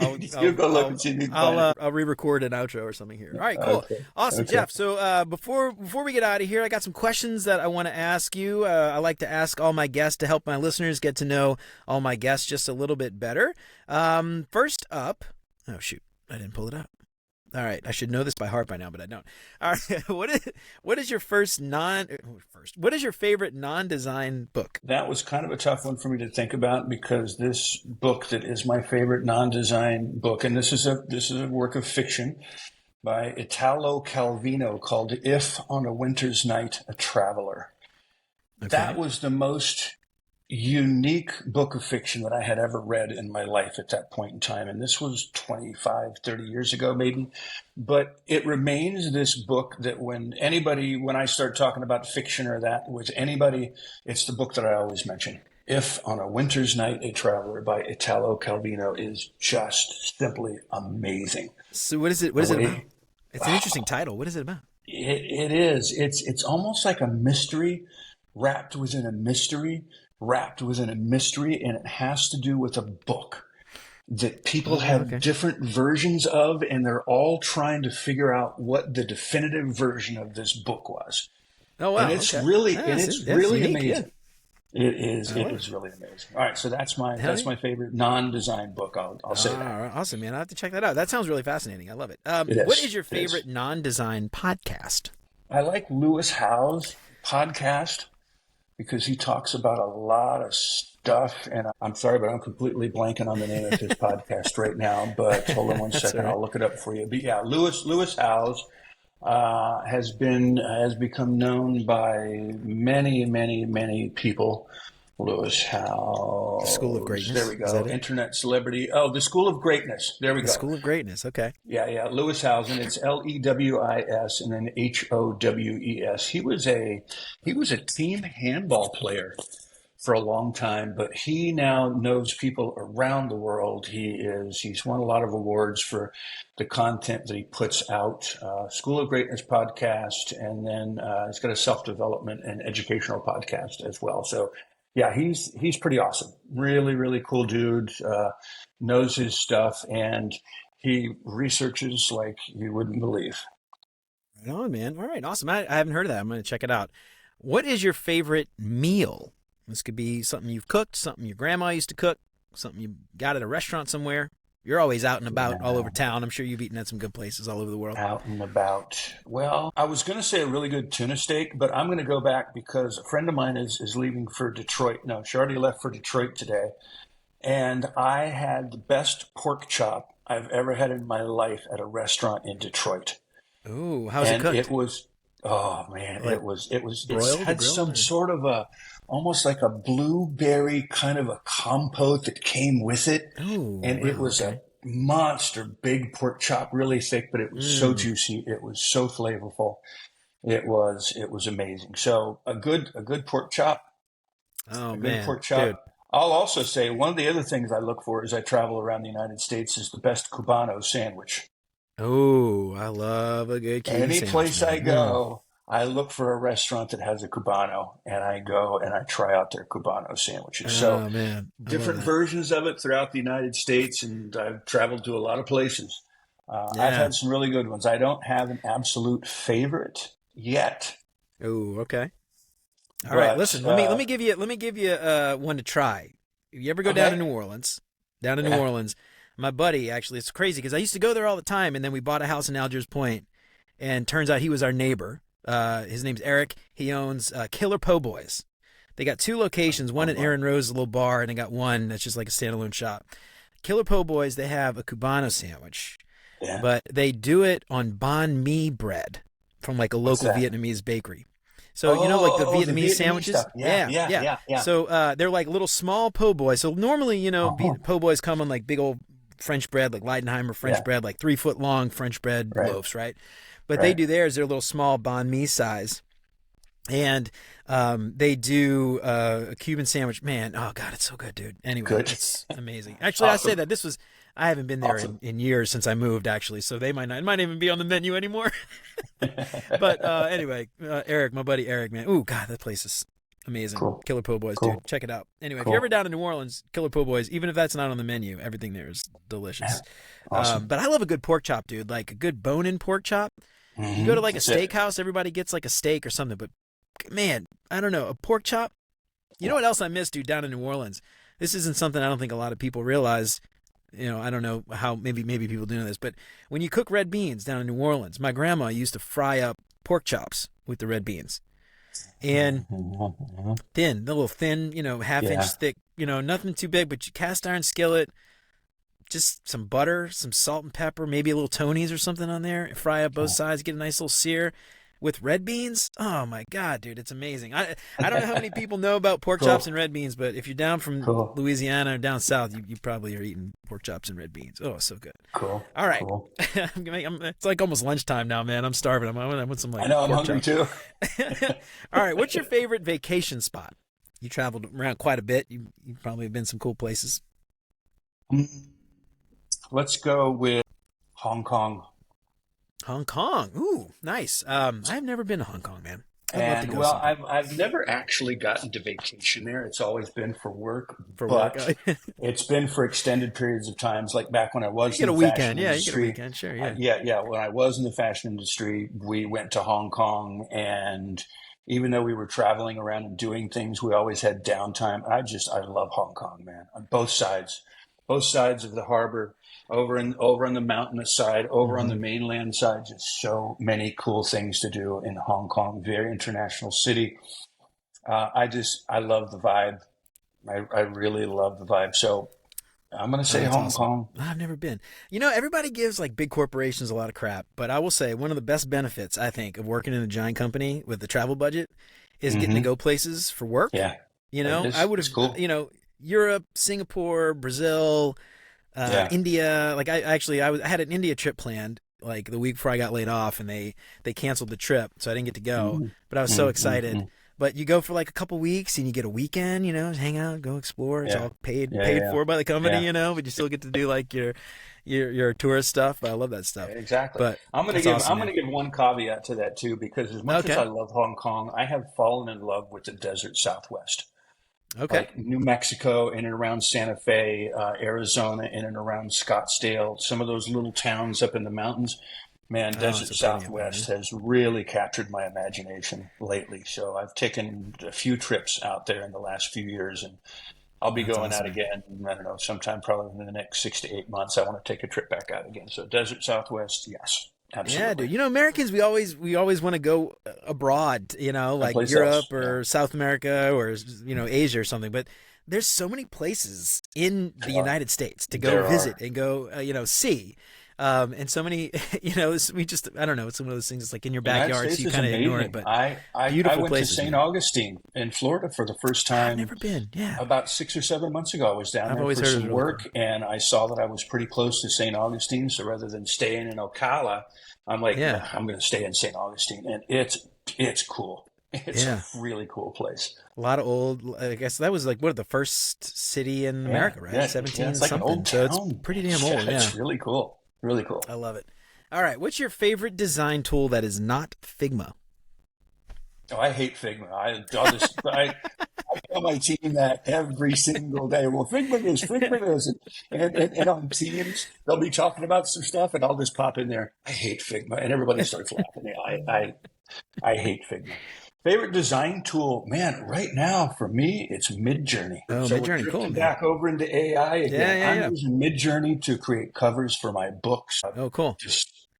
Speaker 1: re-record an outro or something here. All right, cool, awesome, okay. Jeff. So before we get out of here, I got some questions that I want to ask you. I like to ask all my guests to help my listeners get to know all my guests just a little bit better. First up, oh shoot, I didn't pull it up. All right, I should know this by heart by now, but I don't. All right, what is your what is your favorite non-design book?
Speaker 2: That was kind of a tough one for me to think about, because this book that is my favorite non-design book, and this is a work of fiction by Italo Calvino called "If on a Winter's Night a Traveler." Okay. That was the most unique book of fiction that I had ever read in my life at that point in time. And this was 25, 30 years ago, maybe. But it remains this book that when I start talking about fiction or that with anybody, it's the book that I always mention. If on a Winter's Night, a Traveler by Italo Calvino is just simply amazing.
Speaker 1: So what is it about? It's an interesting title. What is it about?
Speaker 2: It is. It's almost like a mystery wrapped within a mystery, and it has to do with a book that people have different versions of, and they're all trying to figure out what the definitive version of this book was.
Speaker 1: Oh wow!
Speaker 2: And it's really amazing.
Speaker 1: Yeah.
Speaker 2: It is. It is really amazing. All right, so that's my favorite non-design book. I'll say that.
Speaker 1: All right, awesome, man. I have to check that out. That sounds really fascinating. I love it. What is your favorite non-design podcast?
Speaker 2: I like Lewis Howes' podcast, because he talks about a lot of stuff. And I'm sorry, but I'm completely blanking on the name of his podcast right now. But hold on one second. Right. I'll look it up for you. But yeah, Lewis Howes has become known by many, many, many people. Lewis Howes.
Speaker 1: The School of Greatness.
Speaker 2: There we go. Internet celebrity. Oh, the School of Greatness. There we go.
Speaker 1: The School of Greatness. Okay.
Speaker 2: Yeah. Lewis Howes, and it's Lewis and then Howes. He was a team handball player for a long time, but he now knows people around the world. He's won a lot of awards for the content that he puts out. School of Greatness podcast, and then he's got a self-development and educational podcast as well. So yeah, he's pretty awesome. Really, really cool dude. Knows his stuff, and he researches like you wouldn't believe.
Speaker 1: Right on, man. All right, awesome. I haven't heard of that. I'm going to check it out. What is your favorite meal? This could be something you've cooked, something your grandma used to cook, something you got at a restaurant somewhere. You're always out and about all over town. I'm sure you've eaten at some good places all over the world.
Speaker 2: Out and about. Well, I was going to say a really good tuna steak, but I'm going to go back because a friend of mine is leaving for Detroit. No, she already left for Detroit today. And I had the best pork chop I've ever had in my life at a restaurant in Detroit.
Speaker 1: Ooh, how's it cooked?
Speaker 2: It was, oh man, it had some sort of almost like a blueberry kind of a compote that came with it.
Speaker 1: Ooh,
Speaker 2: and it was a monster big pork chop, really thick, but it was so juicy. It was so flavorful. It was amazing. So a good pork chop.
Speaker 1: Oh man,
Speaker 2: good pork chop.
Speaker 1: Dude.
Speaker 2: I'll also say one of the other things I look for as I travel around the United States is the best Cubano sandwich.
Speaker 1: Oh, I love a good Cuban sandwich.
Speaker 2: Any place I go, I look for a restaurant that has a Cubano, and I go and I try out their Cubano sandwiches. So
Speaker 1: man.
Speaker 2: Different versions of it throughout the United States, and I've traveled to a lot of places. I've
Speaker 1: Yeah.
Speaker 2: had some really good ones. I don't have an absolute favorite yet,
Speaker 1: Oh, okay. All right.
Speaker 2: but
Speaker 1: Listen, let me give you one to try. If you ever go down to
Speaker 2: okay.
Speaker 1: New Orleans, down in New
Speaker 2: Yeah.
Speaker 1: Orleans, my buddy actually, it's crazy because I used to go there all the time, and then we bought a house in Algiers Point, and turns out he was our neighbor. His name's Eric. He owns Killer Po' Boys. They got two locations, one
Speaker 2: Oh
Speaker 1: in
Speaker 2: boy.
Speaker 1: Aaron Rose, a little bar, and they got one that's just like a standalone shop. Killer Po' Boys, they have a Cubano sandwich,
Speaker 2: Yeah.
Speaker 1: but they do it on banh mi bread from like a
Speaker 2: What's
Speaker 1: local
Speaker 2: that?
Speaker 1: Vietnamese bakery. So you know, like the
Speaker 2: The
Speaker 1: Vietnamese
Speaker 2: Vietnamese
Speaker 1: sandwiches.
Speaker 2: stuff. Yeah,
Speaker 1: Yeah,
Speaker 2: yeah,
Speaker 1: yeah.
Speaker 2: yeah, yeah.
Speaker 1: So they're like little small po' boys. So normally,
Speaker 2: Oh,
Speaker 1: po' boys come on like big old French bread, like Leidenheimer French
Speaker 2: yeah.
Speaker 1: bread, like 3 foot long French bread
Speaker 2: Right,
Speaker 1: loaves, right? But they
Speaker 2: right.
Speaker 1: do theirs. They're little small banh mi size, and they do a Cuban sandwich. Man, oh god, it's so good, dude. Anyway,
Speaker 2: Good.
Speaker 1: it's amazing. Actually, I say
Speaker 2: Awesome.
Speaker 1: that this was. I haven't been there
Speaker 2: Awesome.
Speaker 1: in years since I moved, actually, so they might not. It might even be on the menu anymore. But anyway, Eric, my buddy Eric, man. Ooh, God, that place is amazing.
Speaker 2: Cool.
Speaker 1: Killer Po' Boys, dude.
Speaker 2: Cool.
Speaker 1: Check it out. Anyway, if you're ever
Speaker 2: Cool.
Speaker 1: down in New Orleans, Killer Po' Boys, even if that's not on the menu, everything there is
Speaker 2: Yeah.
Speaker 1: delicious.
Speaker 2: Awesome.
Speaker 1: But I love a good pork chop, dude. Like a good bone-in pork chop. You go to like a
Speaker 2: That's it.
Speaker 1: steakhouse, everybody gets like a steak or something. But man, I don't know, a pork chop. You know what else I miss, dude, down in New Orleans? This isn't something I don't think a lot of people realize. I don't know how maybe people do know this, but when you cook red beans down in New Orleans, my grandma used to fry up pork chops with the red beans. And thin, the little thin, half inch
Speaker 2: Yeah.
Speaker 1: thick, nothing too big, but you cast iron skillet, just some butter, some salt and pepper, maybe a little Tony's or something on there, and fry up both sides, get a nice little sear with red beans. Oh my God, dude, it's amazing. I don't know how many people know about pork chops
Speaker 2: Cool.
Speaker 1: and red beans, but if you're down from
Speaker 2: Cool.
Speaker 1: Louisiana or down south, you probably are eating pork chops and red beans. Oh, so good.
Speaker 2: Cool.
Speaker 1: All right.
Speaker 2: Cool.
Speaker 1: It's like almost lunchtime now, man. I'm starving. I want some
Speaker 2: I
Speaker 1: like
Speaker 2: know I'm
Speaker 1: pork
Speaker 2: hungry
Speaker 1: chops.
Speaker 2: too.
Speaker 1: All right. What's your favorite vacation spot? You traveled around quite a bit. You probably have been some cool places.
Speaker 2: Let's go with Hong Kong.
Speaker 1: Hong Kong. Ooh, nice. I've never been to Hong Kong, man. I'd love to
Speaker 2: And
Speaker 1: go
Speaker 2: well,
Speaker 1: sometime
Speaker 2: I've never actually gotten to vacation there. It's always been for work,
Speaker 1: for work.
Speaker 2: but it's been for extended periods of times. Like back when I
Speaker 1: You
Speaker 2: was
Speaker 1: get
Speaker 2: in
Speaker 1: a
Speaker 2: the fashion
Speaker 1: weekend. Yeah, you get a
Speaker 2: industry.
Speaker 1: weekend. Sure. Yeah.
Speaker 2: Yeah. When I was in the fashion industry, we went to Hong Kong, and even though we were traveling around and doing things, we always had downtime. I love Hong Kong, man, on both sides of the harbor, over on the mountainous side, over on the
Speaker 1: Hmm.
Speaker 2: mainland side. Just so many cool things to do in Hong Kong. Very international city. I love the vibe. I really love the vibe. So I'm gonna
Speaker 1: Oh,
Speaker 2: say
Speaker 1: that's
Speaker 2: Hong
Speaker 1: awesome.
Speaker 2: Kong.
Speaker 1: I've never been. Everybody gives like big corporations a lot of crap, but I will say one of the best benefits I think of working in a giant company with the travel budget is getting to
Speaker 2: Hmm.
Speaker 1: go places for work.
Speaker 2: Yeah, it
Speaker 1: I
Speaker 2: is.
Speaker 1: would
Speaker 2: It's
Speaker 1: have,
Speaker 2: cool.
Speaker 1: Europe, Singapore, Brazil,
Speaker 2: Yeah.
Speaker 1: India. Like I had an India trip planned like the week before I got laid off, and they canceled the trip, so I didn't get to go.
Speaker 2: Mm,
Speaker 1: But I was so
Speaker 2: mm, mm,
Speaker 1: excited.
Speaker 2: mm.
Speaker 1: But you go for like a couple weeks, and you get a weekend, hang out, go explore. It's
Speaker 2: Yeah,
Speaker 1: all paid
Speaker 2: yeah,
Speaker 1: paid
Speaker 2: yeah,
Speaker 1: for by the company,
Speaker 2: yeah.
Speaker 1: but you still get to do like your tourist stuff. I love that stuff.
Speaker 2: Exactly.
Speaker 1: But
Speaker 2: I'm gonna
Speaker 1: that's
Speaker 2: give
Speaker 1: awesome,
Speaker 2: I'm
Speaker 1: man.
Speaker 2: gonna give one caveat to that too, because as much as
Speaker 1: Okay,
Speaker 2: I love Hong Kong, I have fallen in love with the desert Southwest,
Speaker 1: okay.
Speaker 2: like New Mexico in and around Santa Fe, Arizona in and around Scottsdale, some of those little towns up in the mountains. Man,
Speaker 1: Oh,
Speaker 2: desert
Speaker 1: so pretty up there.
Speaker 2: Southwest has really captured my imagination lately. So I've taken a few trips out there in the last few years, and I'll be
Speaker 1: That's
Speaker 2: going out
Speaker 1: awesome.
Speaker 2: again. I don't know, sometime probably in the next 6 to 8 months. I want to take a trip back out again. So desert Southwest, yes,
Speaker 1: Yeah,
Speaker 2: absolutely.
Speaker 1: dude. Americans, we always want to go abroad, like
Speaker 2: Someplace
Speaker 1: Europe
Speaker 2: else, yeah.
Speaker 1: or South America or Asia or something. But there's so many places in the
Speaker 2: There are,
Speaker 1: United States to go
Speaker 2: there
Speaker 1: visit
Speaker 2: are.
Speaker 1: and go, see. And so many, we just, I don't know. It's one of those things. It's like in your
Speaker 2: The United
Speaker 1: backyard, so
Speaker 2: States
Speaker 1: you
Speaker 2: is
Speaker 1: kind of ignore it.
Speaker 2: amazing.
Speaker 1: But
Speaker 2: I
Speaker 1: beautiful
Speaker 2: went to
Speaker 1: places,
Speaker 2: St.
Speaker 1: man.
Speaker 2: Augustine in Florida for the first
Speaker 1: I've
Speaker 2: time
Speaker 1: never been. Yeah,
Speaker 2: about 6 or 7 months ago. I was down
Speaker 1: I've
Speaker 2: there
Speaker 1: always
Speaker 2: for
Speaker 1: heard it was
Speaker 2: some
Speaker 1: really cool.
Speaker 2: work, and I saw that I was pretty close to St. Augustine. So rather than staying in Ocala, I'm like, "Nah,
Speaker 1: Yeah,
Speaker 2: I'm going to stay in St. Augustine, and it's cool. It's a
Speaker 1: yeah.
Speaker 2: really cool place.
Speaker 1: A lot of old. I guess that was like what the first city in
Speaker 2: Yeah,
Speaker 1: America, right?
Speaker 2: yeah, yeah.
Speaker 1: 17
Speaker 2: It's like an
Speaker 1: something.
Speaker 2: old
Speaker 1: So it's
Speaker 2: town.
Speaker 1: pretty damn
Speaker 2: Yeah,
Speaker 1: old. Yeah.
Speaker 2: it's really cool. Really cool.
Speaker 1: I love it. All right, what's your favorite design tool that is not Figma?
Speaker 2: Oh, I hate Figma. I tell my team that every single day. Well, Figma is, and on Teams they'll be talking about some stuff, and I'll just pop in there. I hate Figma, and everybody starts laughing. Yeah, I hate Figma. Favorite design tool, man. Right now, for me, it's Midjourney.
Speaker 1: Oh,
Speaker 2: So we're
Speaker 1: Midjourney, cool,
Speaker 2: drifting
Speaker 1: man.
Speaker 2: back over into AI again.
Speaker 1: Yeah.
Speaker 2: I'm using Midjourney to create covers for my books.
Speaker 1: Oh, cool.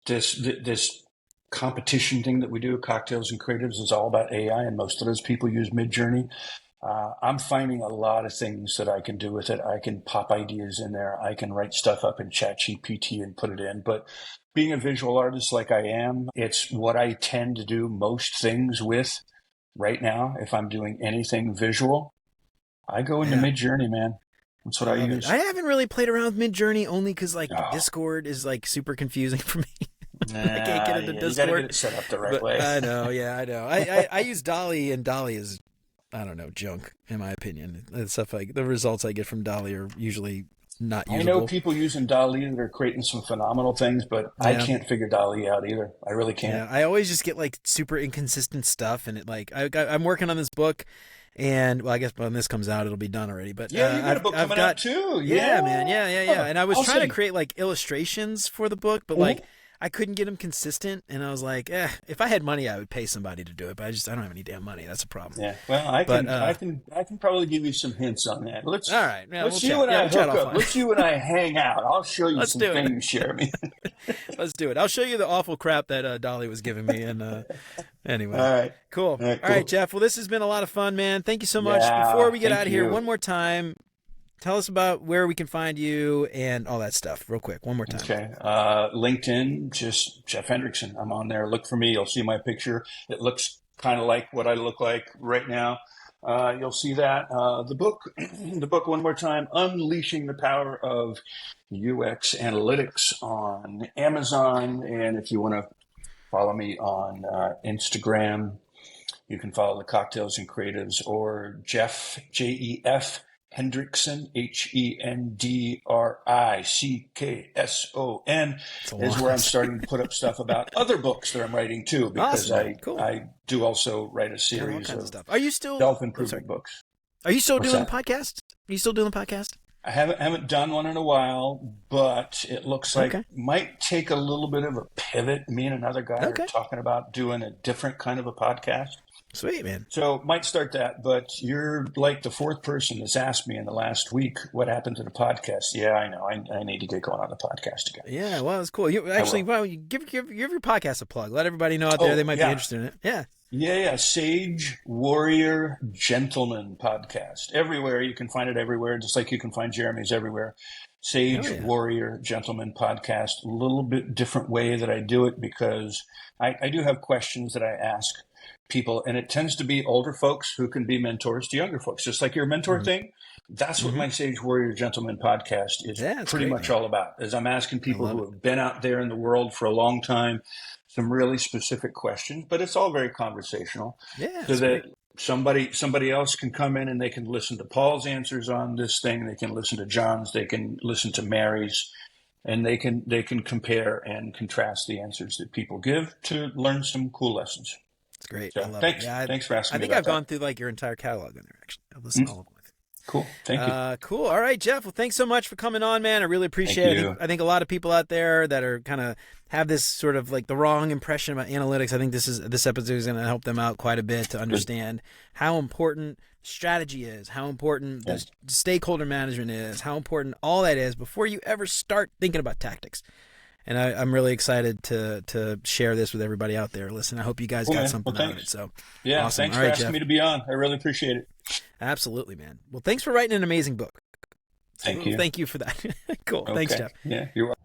Speaker 2: This competition thing that we do at Cocktails and Creatives is all about AI, and most of those people use Midjourney. I'm finding a lot of things that I can do with it. I can pop ideas in there. I can write stuff up in ChatGPT and put it in. But being a visual artist like I am, it's what I tend to do most things with right now. If I'm doing anything visual, I go into Midjourney, man. That's what I use.
Speaker 1: I haven't really played around with Midjourney only because Discord is like super confusing for me. I can't get into Discord.
Speaker 2: You gotta get it set up the right way.
Speaker 1: I know. I use Dolly, and Dolly is, I don't know, junk in my opinion. And stuff like the results I get from Dolly are usually not usable.
Speaker 2: I know people using Dolly that are creating some phenomenal things, but I can't figure Dolly out either. I really can't.
Speaker 1: Yeah, I always just get like super inconsistent stuff, and it like I'm working on this book. And well, I guess when this comes out, it'll be done already. But
Speaker 2: you got a book coming out too.
Speaker 1: Yeah, man. Yeah. And I was trying to create like illustrations for the book, but like I couldn't get them consistent. And I was like, if I had money, I would pay somebody to do it. But I don't have any damn money. That's a problem.
Speaker 2: Yeah. Well, I can probably give you some hints on that. All
Speaker 1: right. Yeah,
Speaker 2: let's you and I hook up. Let's you and I hang out. I'll show you some things, Jeremy.
Speaker 1: Let's do it. I'll show you the awful crap that Dolly was giving me. And anyway.
Speaker 2: All right.
Speaker 1: Cool. All right, Jeff. Well, this has been a lot of fun, man. Thank you so much. Before we get out of here, one more time, tell us about where we can find you and all that stuff real quick. One more time.
Speaker 2: Okay. LinkedIn, just Jeff Hendrickson. I'm on there. Look for me. You'll see my picture. It looks kind of like what I look like right now. You'll see that. The book, one more time, Unleashing the Power of UX Analytics on Amazon. And if you want to follow me on Instagram, you can follow the Cocktails and Creatives, or Jeff, Jeff Hendrickson, Hendrickson is where I'm starting to put up stuff about other books that I'm writing too, because I do also write a series of
Speaker 1: stuff. Are you still
Speaker 2: self-improvement books.
Speaker 1: Are you still doing podcasts? Are you still doing the podcast?
Speaker 2: I haven't done one in a while, but it looks like it might take a little bit of a pivot. Me and another guy are talking about doing a different kind of a podcast.
Speaker 1: Sweet, man.
Speaker 2: So might start that, but you're like the fourth person that's asked me in the last week what happened to the podcast. Yeah, I know. I need to get going on the podcast again.
Speaker 1: Yeah, well, it's cool. You actually, you give your podcast a plug. Let everybody know out there they might be interested in it. Yeah.
Speaker 2: Yeah. Sage Warrior Gentleman podcast. Everywhere. You can find it everywhere, just like you can find Jeremy's everywhere. Sage Warrior Gentleman podcast. A little bit different way that I do it, because I do have questions that I ask people, and it tends to be older folks who can be mentors to younger folks, just like your mentor thing. That's what my Sage Warrior Gentleman podcast is pretty much all about, is I'm asking people who have been out there in the world for a long time some really specific questions, but it's all very conversational. Yeah, so that somebody else can come in and they can listen to Paul's answers on this thing, they can listen to John's, they can listen to Mary's, and they can compare and contrast the answers that people give to learn some cool lessons.
Speaker 1: It's great.
Speaker 2: So,
Speaker 1: I love
Speaker 2: thanks.
Speaker 1: it. Yeah,
Speaker 2: thanks for asking me.
Speaker 1: I think I've gone through like your entire catalog in there, actually. I've listened to all of them.
Speaker 2: Cool. Thank you.
Speaker 1: Cool. All right, Jeff. Well, thanks so much for coming on, man. I really appreciate it. I think a lot of people out there that are kind of have this sort of like the wrong impression about analytics. I think this episode is going to help them out quite a bit to understand how important strategy is, how important the stakeholder management is, how important all that is before you ever start thinking about tactics. And I'm really excited to share this with everybody out there. Listen, I hope you guys got something out of it. So
Speaker 2: yeah,
Speaker 1: awesome.
Speaker 2: Thanks for asking me to be on. I really appreciate it.
Speaker 1: Absolutely, man. Well, thanks for writing an amazing book.
Speaker 2: Thank you.
Speaker 1: Thank you for that. Cool.
Speaker 2: Okay.
Speaker 1: Thanks, Jeff.
Speaker 2: Yeah, you're welcome.